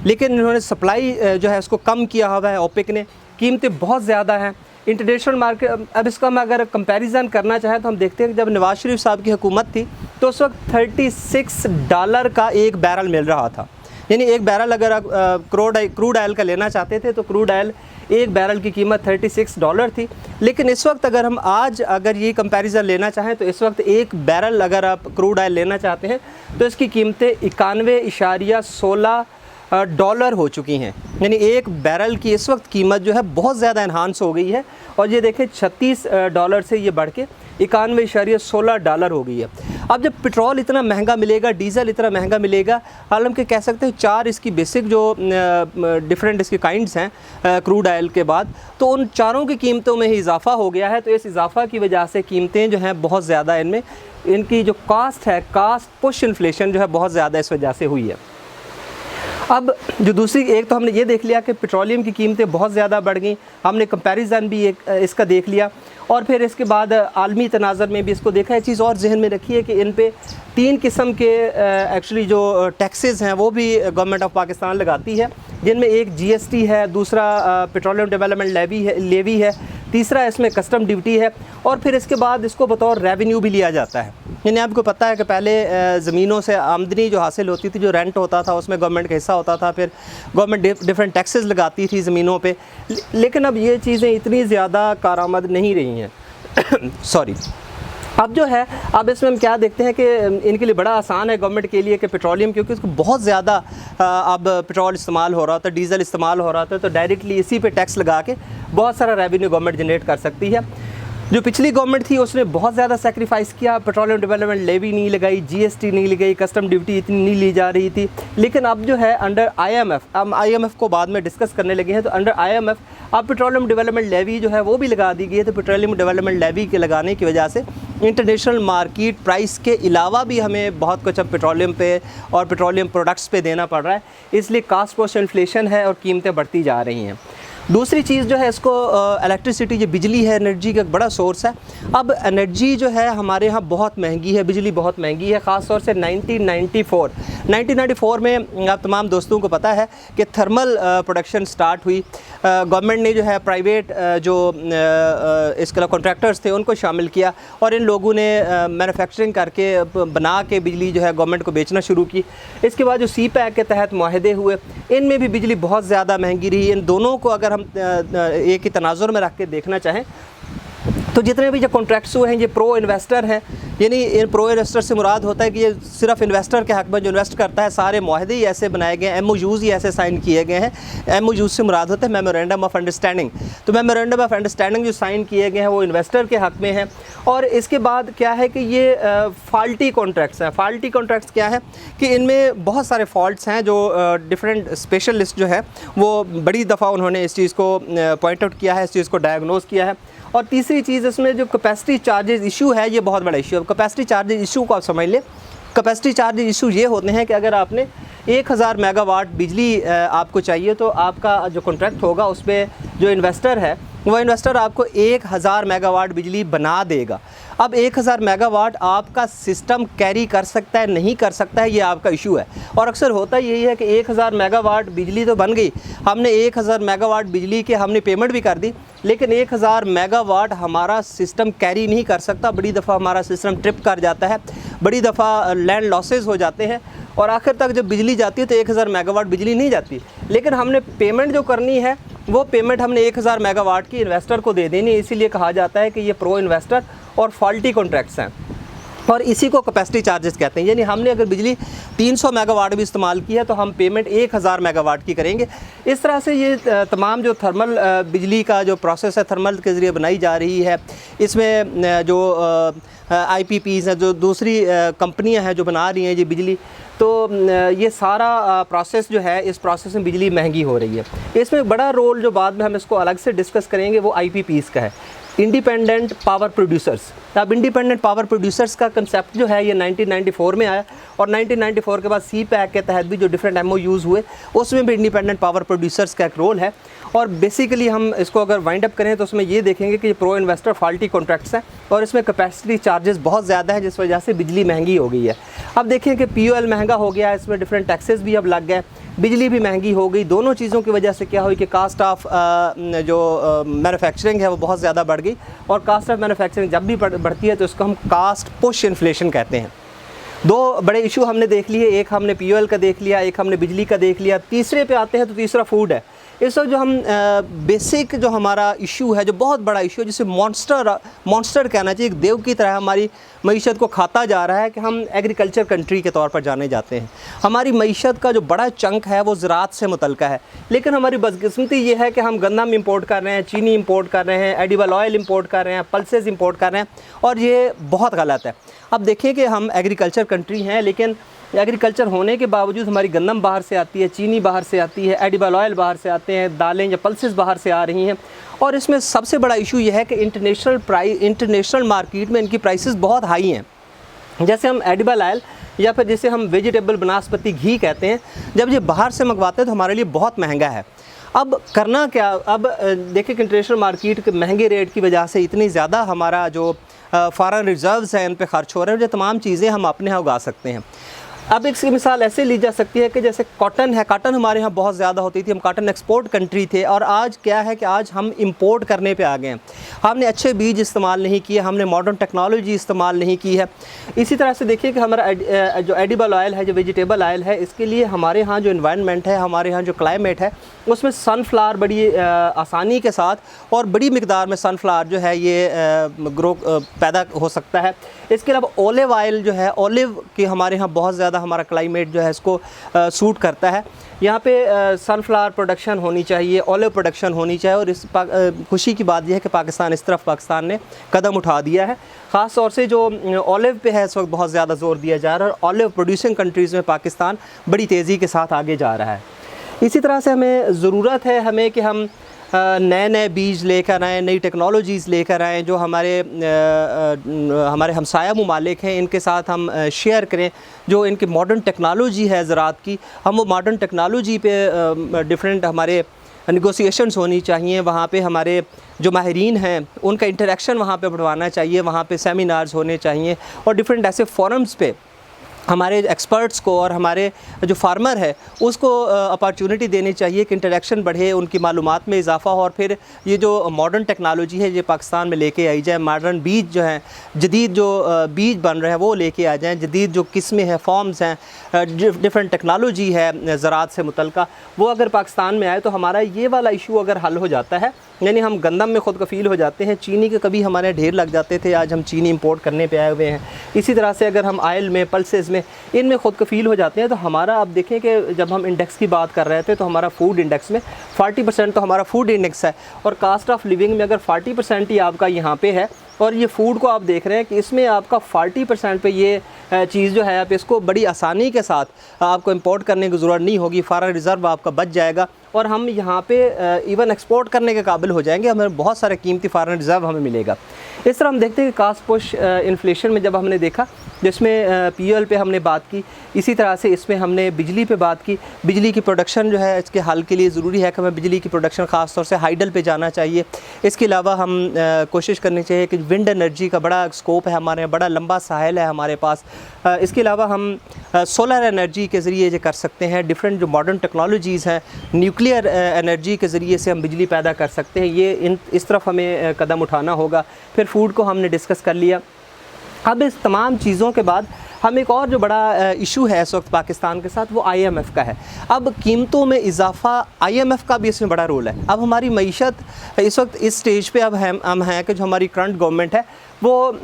लेकिन इन्होंने सप्लाई जो है उसको कम किया हुआ है OPEC ने। कीमतें बहुत ज़्यादा हैं, इंटरनेशनल मार्केट, अब इसका हम अगर कंपैरिजन करना चाहें तो हम देखते हैं कि जब नवाज शरीफ साहब की हुकूमत थी तो उस वक्त $36 का एक बैरल मिल रहा था। यानी एक बैरल अगर आप क्रूड ऑयल का लेना चाहते थे तो क्रूड ऑयल एक बैरल की कीमत $36 थी। लेकिन इस वक्त अगर हम आज अगर ये कंपैरिजन लेना चाहें तो इस वक्त एक बैरल अगर आप क्रूड ऑयल लेना चाहते हैं तो इसकी कीमतें $91.16 हो चुकी हैं। यानी एक बैरल की इस वक्त कीमत जो है बहुत ज़्यादा इन्हांस हो गई है और ये देखें $36 से ये बढ़ के $91.16 हो गई है। अब जब पेट्रोल इतना महंगा मिलेगा, डीज़ल इतना महंगा मिलेगा, हालांकि कह सकते हैं 4 इसकी बेसिक जो डिफरेंट इसकी काइंड्स हैं क्रूड ऑयल के बाद, तो उन चारों की कीमतों में ही इजाफा हो गया है। तो इस इजाफा की वजह से कीमतें जो हैं बहुत ज़्यादा इनमें, इनकी जो कास्ट है, कास्ट पुश इन्फ्लेशन जो है बहुत ज़्यादा इस वजह से हुई है। अब जो दूसरी, एक तो हमने ये देख लिया कि पेट्रोलियम की कीमतें बहुत ज़्यादा बढ़ गई, हमने कंपैरिजन भी एक इसका देख लिया, और फिर इसके बाद आलमी तनाज़र में भी इसको देखा है। चीज़ और जहन में रखिए कि इन पे 3 किस्म के एक्चुअली जो टैक्सेस हैं वो भी गवर्नमेंट ऑफ पाकिस्तान लगाती है, जिनमें एक GST है, दूसरा पेट्रोलियम डेवलपमेंट लेवी है, तीसरा इसमें कस्टम ड्यूटी है, और फिर इसके बाद इसको बतौर रेवेन्यू भी लिया जाता है। यानी आपको पता है कि पहले ज़मीनों से आमदनी जो हासिल होती थी, जो रेंट होता था उसमें गवर्नमेंट का हिस्सा होता था, फिर गवर्नमेंट डिफरेंट टैक्सेस लगाती थी ज़मीनों पे। लेकिन अब ये चीज़ें इतनी ज़्यादा कारआमद नहीं रही हैं सॉरी। अब जो है, अब इसमें हम क्या देखते हैं कि इनके लिए बड़ा आसान है गवर्नमेंट के लिए कि पेट्रोलियम, क्योंकि उसको बहुत ज़्यादा अब पेट्रोल इस्तेमाल हो रहा था, डीज़ल इस्तेमाल हो रहा था, तो डायरेक्टली इसी पे टैक्स लगा के बहुत सारा रेवेन्यू गवर्नमेंट जनरेट कर सकती है। जो पिछली गवर्नमेंट थी उसने बहुत ज़्यादा सेक्रीफाइस किया, पेट्रोलियम डेवलपमेंट लेवी नहीं लगाई, GST नहीं लगाई, कस्टम ड्यूटी इतनी नहीं ली जा रही थी। लेकिन अब जो है अंडर IMF, हम IMF को बाद में डिस्कस करने लगे हैं, तो अंडर IMF अब पेट्रोलियम डेवलपमेंट लेवी जो है वो भी लगा दी गई है। तो पेट्रोलियम डेवलपमेंट लेवी के लगाने की वजह से इंटरनेशनल मार्केट प्राइस के अलावा भी हमें बहुत कुछ अब पेट्रोलियम पे और पेट्रोलियम प्रोडक्ट्स पे देना पड़ रहा है, इसलिए कास्ट पुश इन्फ्लेशन है और कीमतें बढ़ती जा रही हैं। दूसरी चीज़ जो है, इसको इलेक्ट्रिसिटी, जो बिजली है, एनर्जी का एक बड़ा सोर्स है। अब एनर्जी जो है हमारे यहाँ बहुत महंगी है, बिजली बहुत महंगी है, ख़ास तौर से 1994 में आप तमाम दोस्तों को पता है कि थर्मल प्रोडक्शन स्टार्ट हुई। गवर्नमेंट ने जो है प्राइवेट जो इसके कॉन्ट्रैक्टर्स थे उनको शामिल किया और इन लोगों ने मैन्युफैक्चरिंग करके बना के बिजली जो है गवर्नमेंट को बेचना शुरू की। इसके बाद जो CPEC के तहत मुआहदे हुए, इनमें भी बिजली बहुत ज़्यादा महंगी रही। इन दोनों को अगर हम एक ही तनाजुर में रख के देखना चाहें तो जितने भी जो कॉन्ट्रैक्ट्स हुए हैं ये प्रो इन्वेस्टर हैं। यानी इन प्रो इन्वेस्टर से मुराद होता है कि ये सिर्फ इन्वेस्टर के हक़ में जो इन्वेस्ट करता है। सारे मुआहदे ही ऐसे बनाए गए हैं, MOUs ही ऐसे साइन किए गए हैं। MOUs से मुराद होता है मेमोरेंडम ऑफ अंडरस्टैंडिंग। तो मेमोरेंडम ऑफ अंडरस्टैंडिंग जो साइन किए गए हैं वो इन्वेस्टर के हक़ में हैं। और इसके बाद क्या है कि ये फॉल्टी कॉन्ट्रैक्ट्स हैं। फॉल्टी कॉन्ट्रैक्ट्स क्या है कि इनमें बहुत सारे फॉल्ट्स हैं जो डिफरेंट स्पेशलिस्ट जो है वो बड़ी दफ़ा उन्होंने इस चीज़ को पॉइंट आउट किया है, इस चीज़ को डायग्नोज़ किया है। और तीसरी चीज़ इसमें जो कैपेसिटी चार्जेस इशू है, ये बहुत बड़ा इशू है। कैपेसिटी चार्जेस इशू को आप समझ लें। कैपेसिटी चार्जेस इशू ये होते हैं कि अगर आपने 1000 मेगावाट बिजली आपको चाहिए तो आपका जो कॉन्ट्रैक्ट होगा उस पर जो इन्वेस्टर है वो इन्वेस्टर आपको 1000 मेगावाट बिजली बना देगा। अब 1000 मेगावाट आपका सिस्टम कैरी कर सकता है नहीं कर सकता है, ये आपका इशू है। और अक्सर होता यही है कि 1000 मेगावाट बिजली तो बन गई, हमने 1000 मेगावाट बिजली के हमने पेमेंट भी कर दी, लेकिन 1000 मेगावाट हमारा सिस्टम कैरी नहीं कर सकता। बड़ी दफ़ा हमारा सिस्टम ट्रिप कर जाता है, बड़ी दफ़ा लैंड लॉसेस हो जाते हैं और आखिर तक जब बिजली जाती है तो 1000 मेगावाट बिजली नहीं जाती। लेकिन हमने पेमेंट जो करनी है वो पेमेंट हमने 1000 मेगावाट की इन्वेस्टर को दे देनी। इसीलिए कहा जाता है कि ये प्रो इन्वेस्टर और फॉल्टी कॉन्ट्रैक्ट्स हैं और इसी को कैपेसिटी चार्जेस कहते हैं। यानी हमने अगर बिजली 300 मेगावाट भी इस्तेमाल की है तो हम पेमेंट 1000 मेगावाट की करेंगे। इस तरह से ये तमाम जो थर्मल बिजली का जो प्रोसेस है थर्मल के ज़रिए बनाई जा रही है। इसमें जो IPPs हैं, जो दूसरी कंपनियां हैं जो बना रही हैं ये बिजली, तो ये सारा प्रोसेस जो है, इस प्रोसेस में बिजली महंगी हो रही है। इसमें बड़ा रोल जो बाद में हम इसको अलग से डिस्कस करेंगे वो IPPs का है। Independent power producers. अब इंडिपेंडेंट पावर प्रोड्यूसर्स का कंसेप्ट जो है ये 1994 में आया और 1994 के बाद सी पैक के तहत भी जो डिफरेंट MOUs हुए उसमें भी इंडिपेंडेंट पावर प्रोड्यूसर्स का एक रोल है। और बेसिकली हम इसको अगर वाइंड अप करें तो उसमें ये देखेंगे कि ये प्रो इन्वेस्टर फॉल्टी कॉन्ट्रैक्ट्स हैं और इसमें कैपेसिटी चार्जेस बहुत ज़्यादा है, जिस वजह से बिजली महंगी हो गई है। अब देखिए कि POL महंगा हो गया है, इसमें डिफरेंट टैक्सेस भी अब लग गए, बिजली भी महंगी हो गई। दोनों चीज़ों की वजह से क्या हुई कि कास्ट ऑफ जो मैन्युफैक्चरिंग है वो बहुत ज़्यादा बढ़ गई। और कास्ट ऑफ मैन्युफैक्चरिंग जब भी बढ़ती है तो इसको हम कास्ट पुश इन्फ्लेशन कहते हैं। दो बड़े इशू हमने देख लिए, एक हमने POL का देख लिया, एक हमने बिजली का देख लिया। तीसरे पे आते हैं तो तीसरा फूड है। इस वक्त जो हम बेसिक जो हमारा इशू है, जो बहुत बड़ा इशू है, जिसे मॉन्स्टर कहना चाहिए, एक देव की तरह हमारी मईशत को खाता जा रहा है कि हम एग्रीकल्चर कंट्री के तौर पर जाने जाते हैं। हमारी मईशत का जो बड़ा चंक है वो ज़राअत से मुतल्लिक़ है, लेकिन हमारी बदकिस्मती ये है कि हम गंदम इंपोर्ट कर रहे हैं, चीनी इंपोर्ट कर रहे हैं, एडिबल ऑयल इंपोर्ट कर रहे हैं, पल्सेस इंपोर्ट कर रहे हैं, और ये बहुत गलत है। अब देखिए कि हम एग्रीकल्चर कंट्री हैं, लेकिन एग्रीकल्चर होने के बावजूद हमारी गंदम बाहर से आती है, चीनी बाहर से आती है, एडिबल ऑयल बाहर से आते हैं, दालें या पल्सेस बाहर से आ रही हैं। और इसमें सबसे बड़ा इशू यह है कि इंटरनेशनल मार्केट में इनकी प्राइसेस बहुत हाई हैं। जैसे हम एडिबल ऑयल या फिर जिसे हम वेजिटेबल बनास्पति घी कहते हैं, जब ये बाहर से मंगवाते हैं तो हमारे लिए बहुत महंगा है। अब करना क्या? अब देखिए कि इंटरनेशनल मार्केट के महंगे रेट की वजह से इतनी ज़्यादा हमारा जो फॉरेन रिजर्व्स हैं इन पे खर्च हो रहे हैं, जो तमाम चीज़ें हम अपने यहाँ उगा सकते हैं। अब इसकी मिसाल ऐसे ली जा सकती है कि जैसे कॉटन है, कॉटन हमारे यहाँ बहुत ज़्यादा होती थी, हम कॉटन एक्सपोर्ट कंट्री थे, और आज क्या है कि आज हम इंपोर्ट करने पे आ गए हैं। हमने अच्छे बीज इस्तेमाल नहीं किए, हमने मॉडर्न टेक्नोलॉजी इस्तेमाल नहीं की है। इसी तरह से देखिए कि हमारा जो एडिबल ऑयल है, जो वेजिटेबल ऑयल है, इसके लिए हमारे यहाँ जो इन्वायरमेंट है, हमारे यहाँ जो क्लाइमेट है, उसमें सनफ्लावर बड़ी आसानी के साथ और बड़ी मिकदार में सनफ्लावर जो है ये ग्रो पैदा हो सकता है। इसके अलावा ओलिव ऑयल जो है, ओलिव के हमारे यहाँ बहुत ज़्यादा हमारा क्लाइमेट जो है इसको सूट करता है। यहाँ पे सनफ्लावर प्रोडक्शन होनी चाहिए, ओलिव प्रोडक्शन होनी चाहिए। और इस खुशी की बात यह है कि पाकिस्तान ने कदम उठा दिया है। ख़ास तौर से जो ओलिव पे है इस वक्त बहुत ज़्यादा ज़ोर दिया जा रहा है, और ओलिव प्रोड्यूसिंग कंट्रीज़ में पाकिस्तान बड़ी तेज़ी के साथ आगे जा रहा है। इसी तरह से हमें ज़रूरत है कि हम नए बीज लेकर आएँ, नई टेक्नोलॉजीज़ लेकर आएँ, जो हमारे हमसाया मुमालिक हैं इनके साथ हम शेयर करें। जो इनकी मॉडर्न टेक्नोलॉजी है ज़राअत की, हम वो मॉडर्न टेक्नोलॉजी पे डिफरेंट हमारे नेगोशिएशंस होनी चाहिए। वहाँ पे हमारे जो माहिरीन हैं उनका इंटरेक्शन वहाँ पे बढ़वाना चाहिए, वहाँ पे सेमिनार्स होने चाहिए, और डिफरेंट ऐसे फोरम्स पे हमारे एक्सपर्ट्स को और हमारे जो फार्मर है उसको अपॉर्चुनिटी देनी चाहिए कि इंटरेक्शन बढ़े, उनकी मालूमात में इजाफ़ा हो, और फिर ये जो मॉडर्न टेक्नोलॉजी है ये पाकिस्तान में लेके आई जाए। मॉडर्न बीज जो हैं, जदीद जो बीज बन रहे हैं वो लेके आ जाएँ, जदीद जो किस्में हैं, फॉर्म्स हैं, डिफरेंट टेक्नोलॉजी है ज़राअत से मुतल्लिक़ा, वो अगर पाकिस्तान में आए तो हमारा ये वाला इशू अगर हल हो जाता है, यानी हम गंदम में ख़ुद कफ़ील हो जाते हैं। चीनी के कभी हमारे ढेर लग जाते थे, आज हम चीनी इंपोर्ट करने पे आए हुए हैं। इसी तरह से अगर हम ऑयल में, पल्सेस में, इनमें ख़ुद कफ़ील हो जाते हैं तो हमारा, अब देखें कि जब हम इंडेक्स की बात कर रहे थे तो हमारा फूड इंडेक्स में 40% तो हमारा फूड इंडेक्स है, और कास्ट ऑफ लिविंग में अगर 40% ही आपका यहाँ पे है, और ये फूड को आप देख रहे हैं कि इसमें आपका 40% पे ये चीज़ जो है आप इसको बड़ी आसानी के साथ आपको इंपोर्ट करने की ज़रूरत नहीं होगी, फॉरेन रिज़र्व आपका बच जाएगा, और हम यहाँ पे इवन एक्सपोर्ट करने के काबिल हो जाएंगे, हमें बहुत सारे कीमती फॉरेन रिज़र्व हमें मिलेगा। इस तरह हम देखते हैं कि कास्ट पुश इन्फ्लेशन में जब हमने देखा, जिसमें POL पे हमने बात की, इसी तरह से इसमें हमने बिजली पे बात की। बिजली की प्रोडक्शन जो है इसके हल के लिए ज़रूरी है कि हमें बिजली की प्रोडक्शन ख़ास तौर से हाइडल पे जाना चाहिए। इसके अलावा हम कोशिश करनी चाहिए कि विंड एनर्जी का बड़ा स्कोप है हमारे, बड़ा लंबा साहिल है हमारे पास। इसके अलावा हम सोलर एनर्जी के ज़रिए ये कर सकते हैं, डिफरेंट जो मॉडर्न टेक्नोलॉजीज़ हैं, न्यूक्लियर एनर्जी के ज़रिए से हम बिजली पैदा कर सकते हैं। ये इस तरफ हमें कदम उठाना होगा। फिर फूड को हमने डिस्कस कर लिया। अब इस तमाम चीज़ों के बाद हम एक और जो बड़ा इशू है इस वक्त पाकिस्तान के साथ, वो IMF का है। अब कीमतों में इजाफ़ा, IMF का भी इसमें बड़ा रोल है। अब हमारी मईशत इस वक्त इस स्टेज पे अब हम हैं कि जो हमारी करंट गवर्नमेंट है वो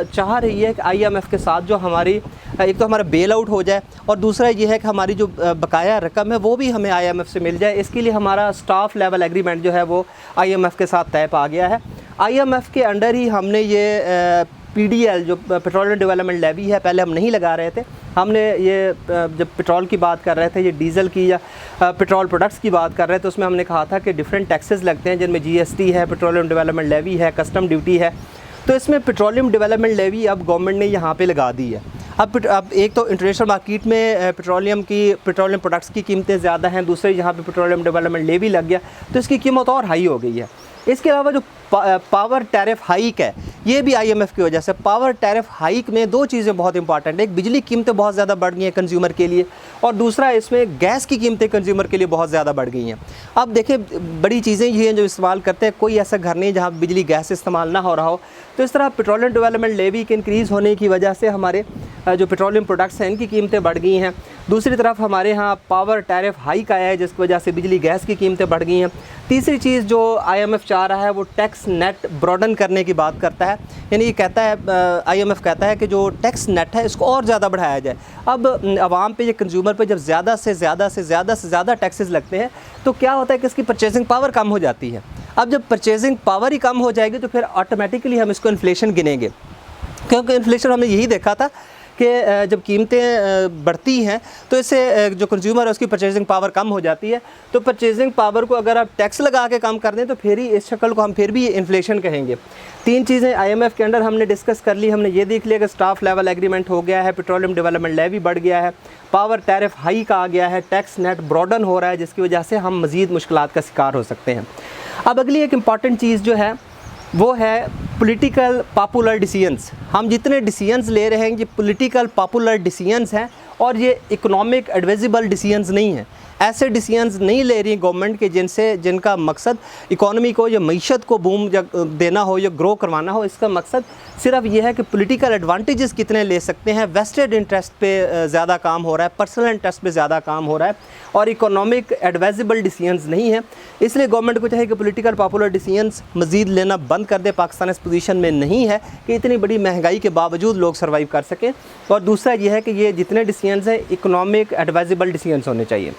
चाह रही है कि IMF के साथ जो हमारी, एक तो हमारा बेल आउट हो जाए, और दूसरा ये है कि हमारी जो बकाया रकम है वो भी हमें IMF से मिल जाए। इसके लिए हमारा स्टाफ लेवल एग्रीमेंट जो है वो IMF के साथ तय पा गया है। IMF के अंडर ही हमने ये PDL जो पेट्रोलियम डेवलपमेंट लेवी है, पहले हम नहीं लगा रहे थे। हमने ये जब पेट्रोल की बात कर रहे थे, ये डीज़ल की या पेट्रोल प्रोडक्ट्स की बात कर रहे थे, तो उसमें हमने कहा था कि डिफरेंट टैक्सेस लगते हैं, जिनमें GST है, पेट्रोलियम डेवलपमेंट लेवी है, कस्टम ड्यूटी है। तो इसमें पेट्रोलियम डेवलपमेंट लेवी अब गवर्नमेंट ने यहाँ पे लगा दी है। अब एक तो इंटरनेशनल मार्केट में पेट्रोलियम प्रोडक्ट्स की कीमतें ज़्यादा हैं, दूसरे यहाँ पे पेट्रोलियम डेवलपमेंट लेवी लग गया, तो इसकी कीमत और हाई हो गई है। इसके अलावा जो पावर टैरिफ हाइक है, ये भी IMF की वजह से। पावर टैरिफ हाइक में दो चीज़ें बहुत इंपॉर्टेंट है, एक बिजली कीमतें बहुत ज़्यादा बढ़ गई हैं कंज्यूमर के लिए, और दूसरा इसमें गैस की कीमतें कंज्यूमर के लिए बहुत ज़्यादा बढ़ गई हैं। अब देखिए, बड़ी चीज़ें ये हैं जो इस्तेमाल करते हैं, कोई ऐसा घर नहीं जहाँ बिजली गैस इस्तेमाल ना हो रहा हो। तो इस तरह पेट्रोलियम डेवलपमेंट लेवी के इंक्रीज़ होने की वजह से हमारे जो पेट्रोलियम प्रोडक्ट्स हैं इनकी कीमतें बढ़ गई हैं। दूसरी तरफ हमारे यहाँ पावर टैरिफ हाइक आया है, जिसकी वजह से बिजली गैस की कीमतें बढ़ गई हैं। तीसरी चीज़ जो IMF चाह रहा है वो टैक्स नेट ब्रॉडन करने की बात करता है, यानी ये कहता है, IMF कहता है कि जो टैक्स नेट है इसको और ज़्यादा बढ़ाया जाए। अब आवाम पे या कंज्यूमर पे जब ज़्यादा से ज़्यादा टैक्सेस लगते हैं तो क्या होता है कि इसकी परचेजिंग पावर कम हो जाती है। अब जब परचेजिंग पावर ही कम हो जाएगी तो फिर ऑटोमेटिकली हम इसको इन्फ्लेशन गिनेंगे, क्योंकि इन्फ्लेशन हमने यही देखा था कि जब कीमतें बढ़ती हैं तो इससे जो कंज्यूमर है उसकी परचेजिंग पावर कम हो जाती है। तो परचेजिंग पावर को अगर आप टैक्स लगा के कम कर दें तो फिर ही इस शक्ल को हम फिर भी इन्फ्लेशन कहेंगे। तीन चीज़ें IMF के अंडर हमने डिस्कस कर ली। हमने ये देख लिया कि स्टाफ लेवल एग्रीमेंट हो गया है, पेट्रोलियम डेवलपमेंट लेवी बढ़ गया है, पावर टैरिफ हाइक आ गया है, टैक्स नेट ब्रॉडन हो रहा है, जिसकी वजह से हम मज़ीद मुश्किलात का शिकार हो सकते हैं। अब अगली एक इम्पॉर्टेंट चीज़ जो है वो है पॉलिटिकल पॉपुलर डिसीजंस। हम जितने डिसीजंस ले रहे हैं ये पॉलिटिकल पॉपुलर डिसीजंस हैं और ये इकोनॉमिक एडवाइजेबल डिसीजंस नहीं हैं। ऐसे डिसीजंस नहीं ले रही गवर्नमेंट के जिनका मकसद इकोनॉमी को या मईशत को बूम देना हो या ग्रो करवाना हो। इसका मकसद सिर्फ ये है कि पॉलिटिकल एडवांटेजेस कितने ले सकते हैं, वेस्टेड इंटरेस्ट पे ज़्यादा काम हो रहा है, पर्सनल इंटरेस्ट पे ज़्यादा काम हो रहा है और इकोनॉमिक एडवाइजेबल डिसीजंस नहीं है। इसलिए गवर्नमेंट को चाहिए कि पॉलिटिकल पॉपुलर डिसीजंस मज़ीद लेना बंद कर दे। पाकिस्तान इस पोजीशन में नहीं है कि इतनी बड़ी महंगाई के बावजूद लोग सर्वाइव कर सकें। और दूसरा ये है कि ये जितने डिसीजंस हैं इकोनॉमिक एडवाइजेबल डिसीजंस होने चाहिए।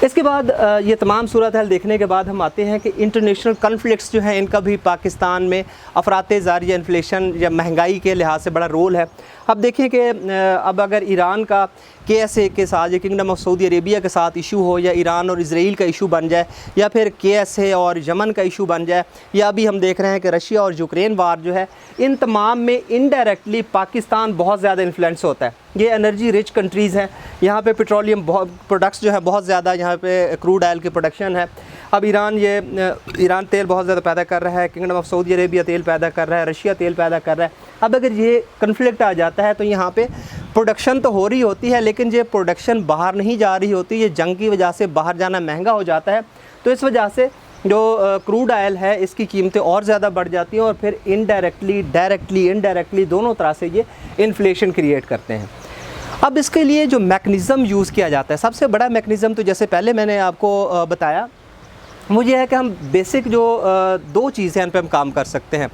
इसके बाद ये तमाम सूरत हाल देखने के बाद हम आते हैं कि इंटरनेशनल कॉन्फ्लिक्ट्स जो हैं इनका भी पाकिस्तान में अफराते ज़ार या इन्फ्लेशन या महंगाई के लिहाज से बड़ा रोल है। अब देखें कि अब अगर ईरान का KSA के साथ या किंगडम ऑफ सऊदी अरेबिया के साथ इशू हो, या ईरान और इज़राइल का इशू बन जाए, या फिर KSA और यमन का इशू बन जाए, या अभी हम देख रहे हैं कि रशिया और यूक्रेन वार जो है, इन तमाम में इनडायरेक्टली पाकिस्तान बहुत ज़्यादा इन्फ्लुएंस होता है। ये एनर्जी रिच कंट्रीज़ हैं, यहाँ पे पेट्रोलियम प्रोडक्ट्स जो है बहुत ज़्यादा, यहाँ पे क्रूड ऑयल की प्रोडक्शन है। अब ईरान तेल बहुत ज़्यादा पैदा कर रहा है, किंगडम ऑफ सऊदी अरेबिया तेल पैदा कर रहा है, रशिया तेल पैदा कर रहा है। अब अगर ये कन्फ्लिक्ट आ जाता है तो यहाँ पे प्रोडक्शन तो हो रही होती है, लेकिन ये प्रोडक्शन बाहर नहीं जा रही होती, ये जंग की वजह से बाहर जाना महंगा हो जाता है। तो इस वजह से जो क्रूड ऑयल है इसकी कीमतें और ज़्यादा बढ़ जाती हैं और फिर इनडायरेक्टली दोनों तरह से ये इन्फ्लेशन क्रिएट करते हैं। अब इसके लिए जो मैकेनिज़्म यूज़ किया जाता है, सबसे बड़ा मैकेनिज़्म तो जैसे पहले मैंने आपको बताया, वो ये है कि हम बेसिक जो दो चीज़ें हैं उन पर हम काम कर सकते हैं।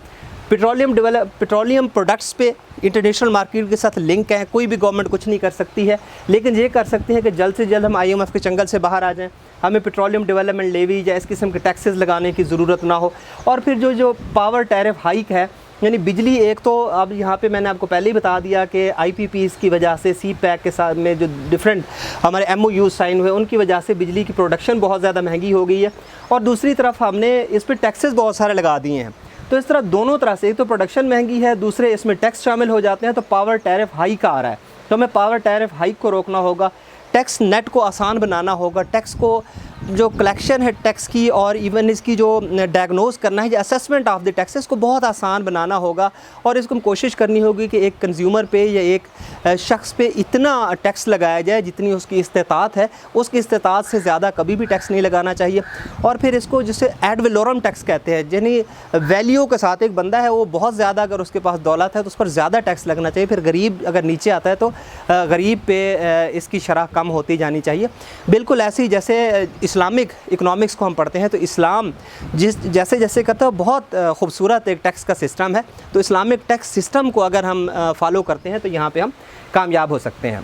पेट्रोलियम प्रोडक्ट्स पे इंटरनेशनल मार्केट के साथ लिंक है, कोई भी गवर्नमेंट कुछ नहीं कर सकती है, लेकिन ये कर सकती है कि जल्द से जल्द हम IMF के चंगल से बाहर आ जाएं। हमें पेट्रोलियम डेवलपमेंट लेवी या इस किस्म के टैक्सेस लगाने की ज़रूरत ना हो। और फिर जो पावर टैरिफ हाइक है, यानी बिजली, एक तो अब यहाँ पे मैंने आपको पहले ही बता दिया कि IPPs की वजह से, CPEC के साथ में जो डिफरेंट हमारे MOU साइन हुए उनकी वजह से बिजली की प्रोडक्शन बहुत ज़्यादा महंगी हो गई है। और दूसरी तरफ हमने इस पर टैक्सेस बहुत सारे लगा दिए हैं। तो इस तरह दोनों तरह से, एक तो प्रोडक्शन महंगी है, दूसरे इसमें टैक्स शामिल हो जाते हैं, तो पावर टैरिफ हाइक आ रहा है। तो हमें पावर टैरिफ हाइक को रोकना होगा, टैक्स नेट को आसान बनाना होगा, टैक्स को जो कलेक्शन है टैक्स की और इवन इसकी जो डायग्नोज करना है, असेसमेंट ऑफ द टैक्सेस को बहुत आसान बनाना होगा। और इसको हम कोशिश करनी होगी कि एक कंज्यूमर पे या एक शख्स पे इतना टैक्स लगाया जाए जितनी उसकी इस्तेताअत है, उसकी इस्तेताअत से ज़्यादा कभी भी टैक्स नहीं लगाना चाहिए। और फिर इसको जिसे एड वैलोरम टैक्स कहते हैं, यानी वैल्यू के साथ एक बंदा है वो बहुत ज़्यादा, अगर उसके पास दौलत है तो उस पर ज़्यादा टैक्स लगना चाहिए। फिर गरीब अगर नीचे आता है तो गरीब पे इसकी शरह कम होती जानी चाहिए। बिल्कुल ऐसे ही जैसे इस्लामिक इकोनॉमिक्स को हम पढ़ते हैं तो इस्लाम जैसे जैसे करता है बहुत खूबसूरत एक टैक्स का सिस्टम है। तो इस्लामिक टैक्स सिस्टम को अगर हम फॉलो करते हैं तो यहाँ पे हम कामयाब हो सकते हैं।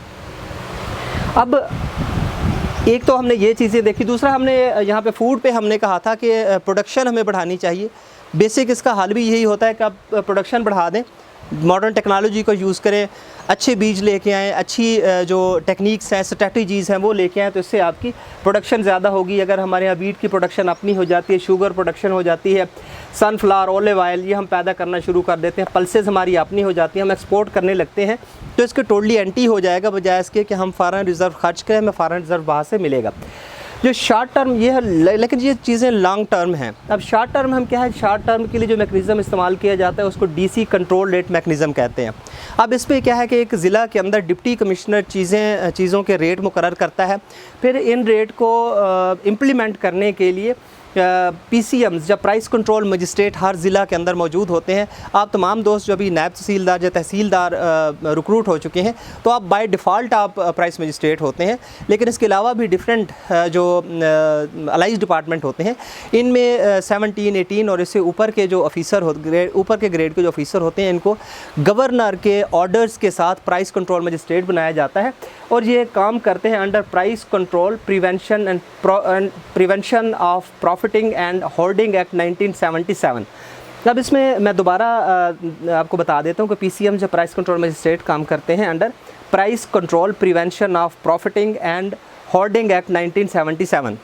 अब एक तो हमने ये चीज़ें देखी, दूसरा हमने यहाँ पे फूड पे हमने कहा था कि प्रोडक्शन हमें बढ़ानी चाहिए। बेसिक इसका हल भी यही होता है कि आप प्रोडक्शन बढ़ा दें, मॉडर्न टेक्नोलॉजी को यूज़ करें, अच्छे बीज लेके आएँ, अच्छी जो टेक्निक्स हैं, स्ट्रेटजीज़ हैं वो लेके आएँ, तो इससे आपकी प्रोडक्शन ज़्यादा होगी। अगर हमारे यहाँ वीट की प्रोडक्शन अपनी हो जाती है, शुगर प्रोडक्शन हो जाती है, सनफ्लावर, ऑलिव ऑयल ये हम पैदा करना शुरू कर देते हैं, पल्सेस हमारी अपनी हो जाती हैं, हम एक्सपोर्ट करने लगते हैं, तो इसके टोटली एंटी हो जाएगा, बजाय इसके कि हम फॉरेन रिज़र्व खर्च करें, हमें फॉरेन रिज़र्व बाहर से मिलेगा। जो शॉर्ट टर्म ये है, लेकिन ये चीज़ें लॉन्ग टर्म हैं। अब शॉर्ट टर्म हम क्या है, शॉर्ट टर्म के लिए जो मैकेनिज़्म इस्तेमाल किया जाता है उसको डीसी कंट्रोल रेट मैकेनिज़्म कहते हैं। अब इस पे क्या है कि एक ज़िला के अंदर डिप्टी कमिश्नर चीज़ों के रेट मुकर्रर करता है, फिर इन रेट को इम्प्लीमेंट करने के लिए PCMs या प्राइस कंट्रोल मजिस्ट्रेट हर ज़िला के अंदर मौजूद होते हैं। आप तमाम दोस्त जो अभी नायब तहसीलदार या तहसीलदार रिक्रूट हो चुके हैं, तो आप बाय डिफ़ॉल्ट आप प्राइस मजिस्ट्रेट होते हैं, लेकिन इसके अलावा भी डिफरेंट जो अलाइज डिपार्टमेंट होते हैं, इनमें 17, 18 और इससे ऊपर के जो ऑफिसर ऊपर के ग्रेड के जो ऑफिसर होते हैं, इनको गवर्नर के ऑर्डर्स के साथ प्राइस कंट्रोल मजिस्ट्रेट बनाया जाता है, और ये काम करते हैं under price control prevention of profiting and hoarding act 1977। अब इसमें मैं दोबारा आपको बता देता हूँ कि PCM जो प्राइस कंट्रोल मजिस्ट्रेट काम करते हैं under price control prevention of profiting and hoarding act 1977।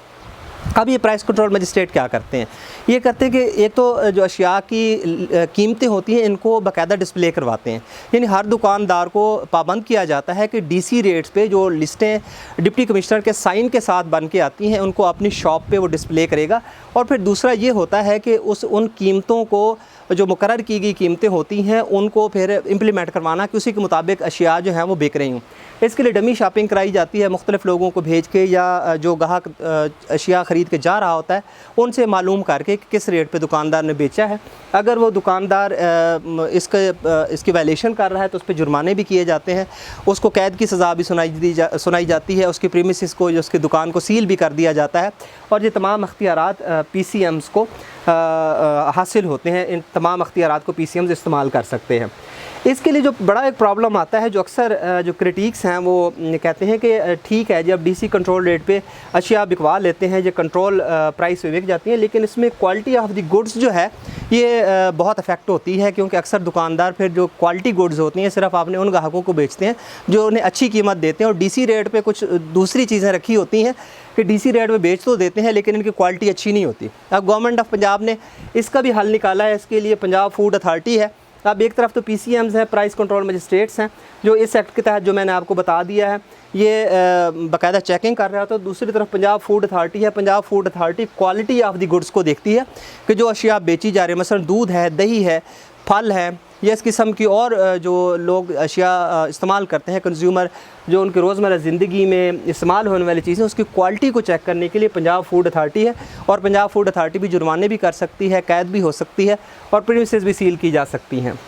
अब ये प्राइस कंट्रोल मजिस्ट्रेट क्या करते हैं, ये करते हैं कि एक तो जो अशिया की कीमतें होती हैं इनको बाकायदा डिस्प्ले करवाते हैं, यानी हर दुकानदार को पाबंद किया जाता है कि DC रेट्स पे जो लिस्टें डिप्टी कमिश्नर के साइन के साथ बन के आती हैं उनको अपनी शॉप पे वो डिस्प्ले करेगा। और फिर दूसरा ये होता है कि उन कीमतों को जो मुकर्रर की गई कीमतें होती हैं उनको फिर इम्प्लीमेंट करवाना कि उसी के मुताबिक अशिया जो हैं वो बिक रही हूँ। इसके लिए डमी शॉपिंग कराई जाती है, मुख्तलिफ़ लोगों को भेज के, या जो ग्राहक अशिया ख़रीद के जा रहा होता है उनसे मालूम करके कि किस रेट पे दुकानदार ने बेचा है। अगर वो दुकानदार इसकी वायलेशन कर रहा है तो उस पर जुर्माने भी किए जाते हैं, उसको कैद की सज़ा भी सुनाई जाती है, उसकी प्रीमिसेस को, जो उसकी दुकान को सील भी कर दिया जाता है, और ये तमाम अख्तियारात PCMs को हासिल होते हैं। इन तमाम अख्तियारात को PCMs इस्तेमाल कर सकते हैं। इसके लिए जो बड़ा एक प्रॉब्लम आता है, जो अक्सर जो क्रिटिक्स हैं वो कहते हैं कि ठीक है जब DC कंट्रोल रेट पे अशिया बिकवा लेते हैं, ये कंट्रोल प्राइस पे बिक जाती हैं, लेकिन इसमें क्वालिटी ऑफ द गुड्स जो है ये बहुत अफेक्ट होती है, क्योंकि अक्सर दुकानदार फिर जो क्वालिटी गुड्स होती हैं सिर्फ आपने उन ग्राहकों को बेचते हैं जो उन्हें अच्छी कीमत देते हैं, और DC रेट पे कुछ दूसरी चीज़ें रखी होती हैं कि DC रेट पे बेच तो देते हैं लेकिन इनकी क्वालिटी अच्छी नहीं होती। अब गवर्नमेंट ऑफ पंजाब ने इसका भी हल निकाला है। इसके लिए पंजाब फूड अथॉरिटी है। अब एक तरफ तो PCMs हैं, प्राइस कंट्रोल मजिस्ट्रेट्स हैं, जो इस एक्ट के तहत जो मैंने आपको बता दिया है ये बाकायदा चेकिंग कर रहा था। तो दूसरी तरफ पंजाब फूड अथॉरिटी है। Punjab food authority quality of the goods को देखती है कि जो अशिया बेची जा रही है, मसलन दूध है, दही है, फल है, या इस किस्म की और जो लोग अशिया इस्तेमाल करते हैं, कंज्यूमर जो उनकी रोज़मर्रा ज़िंदगी में इस्तेमाल होने वाली चीज़ें, उसकी क्वालिटी को चेक करने के लिए पंजाब फूड अथॉरिटी है। और पंजाब फूड अथॉरिटी भी जुर्माने भी कर सकती है, कैद भी हो सकती है, और प्रीमिसेस भी सील की जा सकती हैं।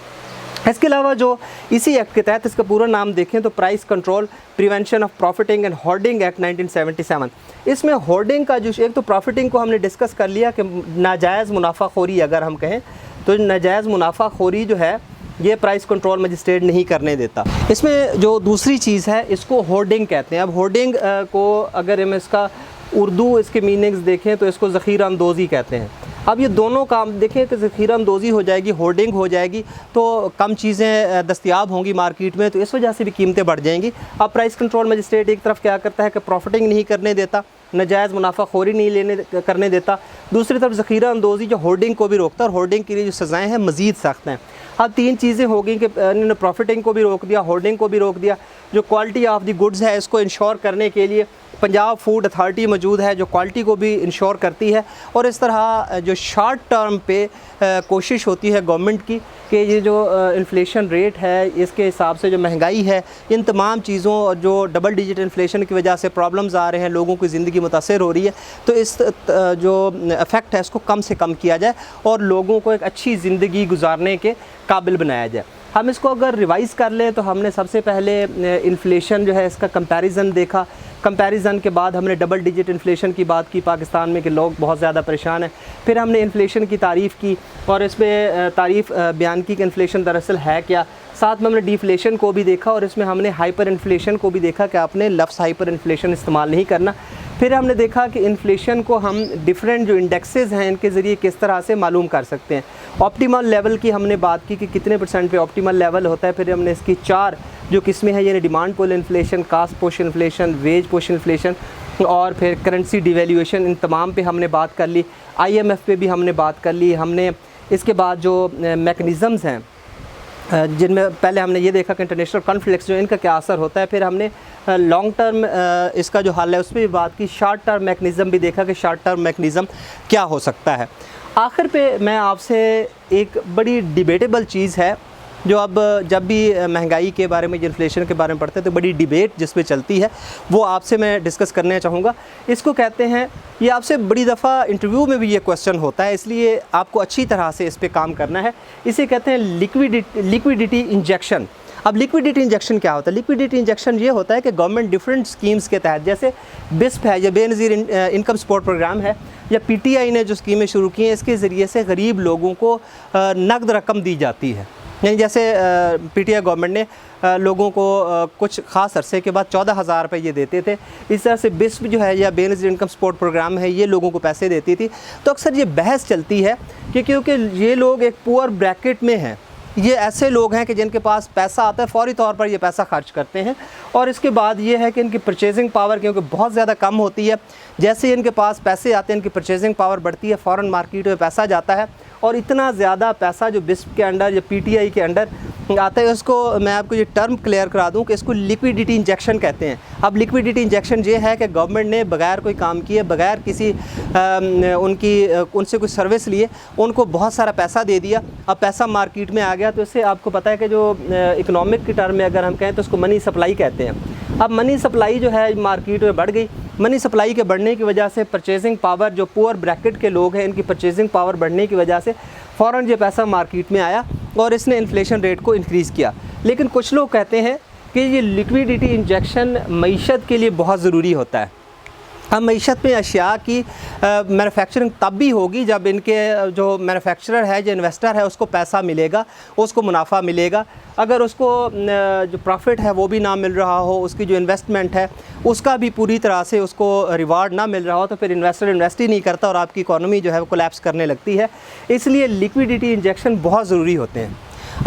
इसके अलावा जो इसी एक्ट के तहत, इसका पूरा नाम देखें तो price control prevention of profiting and hoarding act 1977। इसमें होर्डिंग का जो एक तो प्रॉफिटिंग को हमने डिस्कस कर लिया कि नाजायज़ मुनाफाखोरी अगर हम कहें तो नाजायज़ मुनाफाखोरी जो है ये प्राइस कंट्रोल मजिस्ट्रेट नहीं करने देता। इसमें जो दूसरी चीज़ है इसको होर्डिंग कहते हैं। अब होर्डिंग को अगर हम इसका उर्दू इसके मीनिंग्स देखें तो इसको ज़ख़ीरा अंदोज़ी कहते हैं। अब ये दोनों काम देखें कि ज़ख़ीरा अंदोज़ी हो जाएगी, होर्डिंग हो जाएगी, तो कम चीज़ें दस्तयाब होंगी मार्केट में, तो इस वजह से भी कीमतें बढ़ जाएंगी। अब प्राइस कंट्रोल मजिस्ट्रेट एक तरफ क्या करता है कि प्रॉफिटिंग नहीं करने देता, नाजायज़ मुनाफाखोरी नहीं करने देता, दूसरी तरफ ज़ख़ीरा अंदोज़ी जो होर्डिंग को भी रोकता है, और होर्डिंग के लिए जो सज़ाएँ हैं मज़ीद सख्त हैं। अब तीन चीज़ें हो गई कि इन्होंने प्रॉफिटिंग को भी रोक दिया, होर्डिंग को भी रोक दिया। जो क्वालिटी ऑफ द गुड्स है इसको इंश्योर करने के लिए पंजाब फूड अथॉरिटी मौजूद है जो क्वालिटी को भी इंश्योर करती है। और इस तरह जो शॉर्ट टर्म पे कोशिश होती है गवर्नमेंट की कि ये जो इन्फ्लेशन रेट है इसके हिसाब से जो महंगाई है, इन तमाम चीज़ों जो डबल डिजिट इन्फ्लेशन की वजह से प्रॉब्लम्स आ रहे हैं, लोगों की ज़िंदगी मुतासर हो रही है, तो इस जो इफ़ेक्ट है इसको कम से कम किया जाए और लोगों को एक अच्छी ज़िंदगी गुजारने के काबिल बनाया जाए। हम इसको अगर रिवाइज़ कर लें तो हमने सबसे पहले इन्फ्लेशन जो है इसका कंपैरिजन देखा। कंपैरिजन के बाद हमने डबल डिजिट इन्फ्लेशन की बात की पाकिस्तान में कि लोग बहुत ज़्यादा परेशान हैं। फिर हमने इन्फ्लेशन की तारीफ़ की और इस पर तारीफ़ बयान की कि इन्फ्लेशन दरअसल है क्या। साथ में हमने डिफ्लेशन को भी देखा और इसमें हमने हाइपर इन्फ्लेशन को भी देखा कि आपने लफ्ज़ हाइपर इन्फ्लेशन इस्तेमाल नहीं करना। फिर हमने देखा कि इन्फ्लेशन को हम डिफरेंट जो इंडेक्सेस हैं इनके ज़रिए किस तरह से मालूम कर सकते हैं। ऑप्टिमल लेवल की हमने बात की कि कितने % पे ऑप्टिमल लेवल होता है। फिर हमने इसकी 4 जो किस्में हैं, यानी demand pull inflation, cost push inflation, wage push inflation और फिर करेंसी डिवैल्यूएशन, इन तमाम पे हमने बात कर ली। IMF पे भी हमने बात कर ली। हमने इसके बाद जो मैकेनिज़म्स हैं जिनमें पहले हमने ये देखा कि इंटरनेशनल कॉन्फ्लिक्ट्स जो इनका क्या असर होता है। फिर हमने लॉन्ग टर्म इसका जो हल है उस पर भी बात की। शॉर्ट टर्म मैकेनिज़्म भी देखा कि शॉर्ट टर्म मैकेनिज़्म क्या हो सकता है। आखिर पे मैं आपसे एक बड़ी डिबेटेबल चीज़ है जो अब जब भी महंगाई के बारे में, इन्फ्लेशन के बारे में पढ़ते हैं तो बड़ी डिबेट जिस पे चलती है, वो आपसे मैं डिस्कस करना चाहूँगा। इसको कहते हैं, ये आपसे बड़ी दफ़ा इंटरव्यू में भी ये क्वेश्चन होता है, इसलिए आपको अच्छी तरह से इस पे काम करना है। इसे कहते हैं लिक्विडिटी इंजेक्शन। अब लिक्विडिटी इंजेक्शन क्या होता है? लिक्विडिटी इंजेक्शन ये होता है कि गवर्नमेंट डिफरेंट स्कीम्स के तहत, जैसे बिस्प है या बेनज़ीर इनकम सपोर्ट प्रोग्राम है, या PTI ने जो स्कीमें शुरू की हैं, इसके ज़रिए से गरीब लोगों को नकद रकम दी जाती है। यानी जैसे PTI गवर्नमेंट ने लोगों को कुछ ख़ास अरसे के बाद 14,000 रुपये ये देते थे। इस तरह से बिस्प जो है या बेनज़ीर इनकम सपोर्ट प्रोग्राम है, ये लोगों को पैसे देती थी। तो अक्सर ये बहस चलती है कि क्योंकि ये लोग एक पुअर ब्रैकेट में हैं, ये ऐसे लोग हैं कि जिनके पास पैसा आता है फ़ौरी तौर पर ये पैसा खर्च करते हैं, और इसके बाद ये है कि इनकी परचेजिंग पावर क्योंकि बहुत ज़्यादा कम होती है, जैसे ही इनके पास पैसे आते हैं इनकी परचेजिंग पावर बढ़ती है, फ़ौरन मार्केट में पैसा जाता है, और इतना ज़्यादा पैसा जो बिस्प के अंडर या PTI के अंडर आता है, उसको मैं आपको ये टर्म क्लियर करा दूं कि इसको लिक्विडिटी इंजेक्शन कहते हैं। अब लिक्विडिटी इंजेक्शन ये है कि गवर्नमेंट ने बगैर कोई काम किए, बगैर किसी उनसे कुछ सर्विस लिए, उनको बहुत सारा पैसा दे दिया। अब पैसा मार्केट में आ गया, तो इससे आपको पता है कि जो इकोनॉमिक की टर्म में अगर हम कहें तो उसको मनी सप्लाई कहते हैं। अब मनी सप्लाई जो है मार्केट में बढ़ गई। मनी सप्लाई के बढ़ने की वजह से परचेजिंग पावर, जो पुअर ब्रैकेट के लोग हैं, इनकी परचेजिंग पावर बढ़ने की वजह से फ़ौरन ये पैसा मार्केट में आया और इसने इन्फ्लेशन रेट को इंक्रीज़ किया। लेकिन कुछ लोग कहते हैं कि ये लिक्विडिटी इंजेक्शन मईशत के लिए बहुत ज़रूरी होता है। हम मईशत में अशिया की मैन्युफैक्चरिंग तब भी होगी जब इनके जो मैन्युफैक्चरर है, जो इन्वेस्टर है, उसको पैसा मिलेगा, उसको मुनाफा मिलेगा। अगर उसको जो प्रॉफिट है वो भी ना मिल रहा हो, उसकी जो इन्वेस्टमेंट है उसका भी पूरी तरह से उसको रिवार्ड ना मिल रहा हो, तो फिर इन्वेस्टर इन्वेस्ट ही नहीं करता और आपकी इकॉनमी जो है वो कोलैप्स करने लगती है। इसलिए लिक्विडिटी इंजेक्शन बहुत ज़रूरी होते हैं।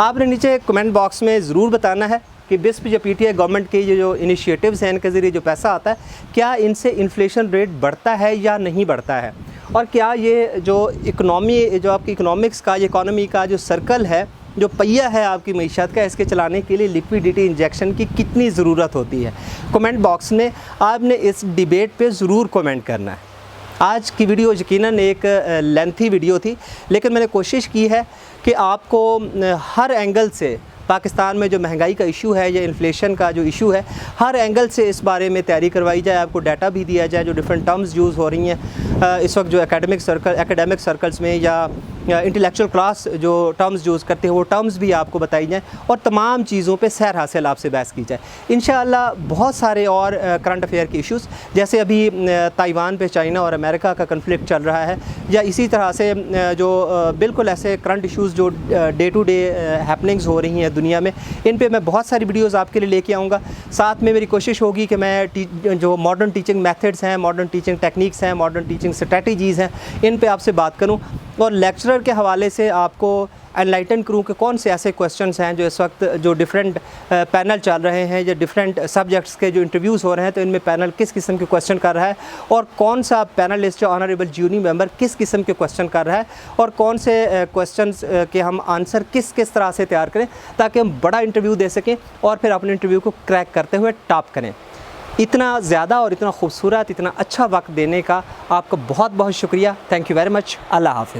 आपने नीचे कमेंट बॉक्स में ज़रूर बताना है कि बिस्प या PTI गवर्नमेंट के जो इनिशिएटिव्स हैं, इनके ज़रिए जो पैसा आता है, क्या इनसे इन्फ्लेशन रेट बढ़ता है या नहीं बढ़ता है, और क्या ये जो इकनॉमी, जो आपकी इकोनॉमिक्स का, इकॉनमी का जो सर्कल है, जो पहिया है आपकी मईशत का, इसके चलाने के लिए लिक्विडिटी इंजेक्शन की कितनी ज़रूरत होती है। कमेंट बॉक्स में आपने इस डिबेट पे ज़रूर कमेंट करना है। आज की वीडियो यकीनन एक लेंथी वीडियो थी, लेकिन मैंने कोशिश की है कि आपको हर एंगल से पाकिस्तान में जो महंगाई का इशू है या इन्फ्लेशन का जो इशू है, हर एंगल से इस बारे में तैयारी करवाई जाए, आपको डाटा भी दिया जाए, जो डिफरेंट टर्म्स यूज़ हो रही हैं इस वक्त जो एकेडमिक सर्कल्स में या इंटेलेक्चुअल क्लास जो टर्म्स यूज़ करते हैं, वो टर्म्स भी आपको बताई जाएँ और तमाम चीज़ों पे सैर हासिल आपसे बहस की जाए। इंशाअल्लाह बहुत सारे और करंट अफेयर के इश्यूज़, जैसे अभी ताइवान पे चाइना और अमेरिका का कन्फ्लिक्ट चल रहा है, या इसी तरह से जो बिल्कुल ऐसे करंट इश्यूज़ जो डे टू डे हैपनिंग्स हो रही हैं दुनिया में, इन पे मैं बहुत सारी वीडियोज़ आपके लिए लेके आऊँगा। साथ में मेरी कोशिश होगी कि मैं जो मॉडर्न टीचिंग मेथड्स हैं, मॉडर्न टीचिंग टेक्निक्स हैं, मॉडर्न टीचिंग स्ट्रेटजीज़ हैं, इन पे आपसे बात करूँ, और लेक्चरर के हवाले से आपको एनलाइटन करूँ कि कौन से ऐसे क्वेश्चंस हैं जो इस वक्त जो डिफरेंट पैनल चल रहे हैं, या डिफरेंट सब्जेक्ट्स के जो इंटरव्यूज़ हो रहे हैं, तो इनमें पैनल किस किस्म के क्वेश्चन कर रहा है, और कौन सा पैनलिस्ट जो ऑनरेबल जूरी मेंबर किस किस्म के क्वेश्चन कर रहा है, और कौन से क्वेश्चंस के हम आंसर किस किस तरह से तैयार करें ताकि हम बड़ा इंटरव्यू दे सकें और फिर अपने इंटरव्यू को क्रैक करते हुए टॉप करें। इतना ज़्यादा और इतना खूबसूरत, इतना अच्छा वक्त देने का आपका बहुत बहुत शुक्रिया। Thank you very much. अल्लाह हाफ़िज़।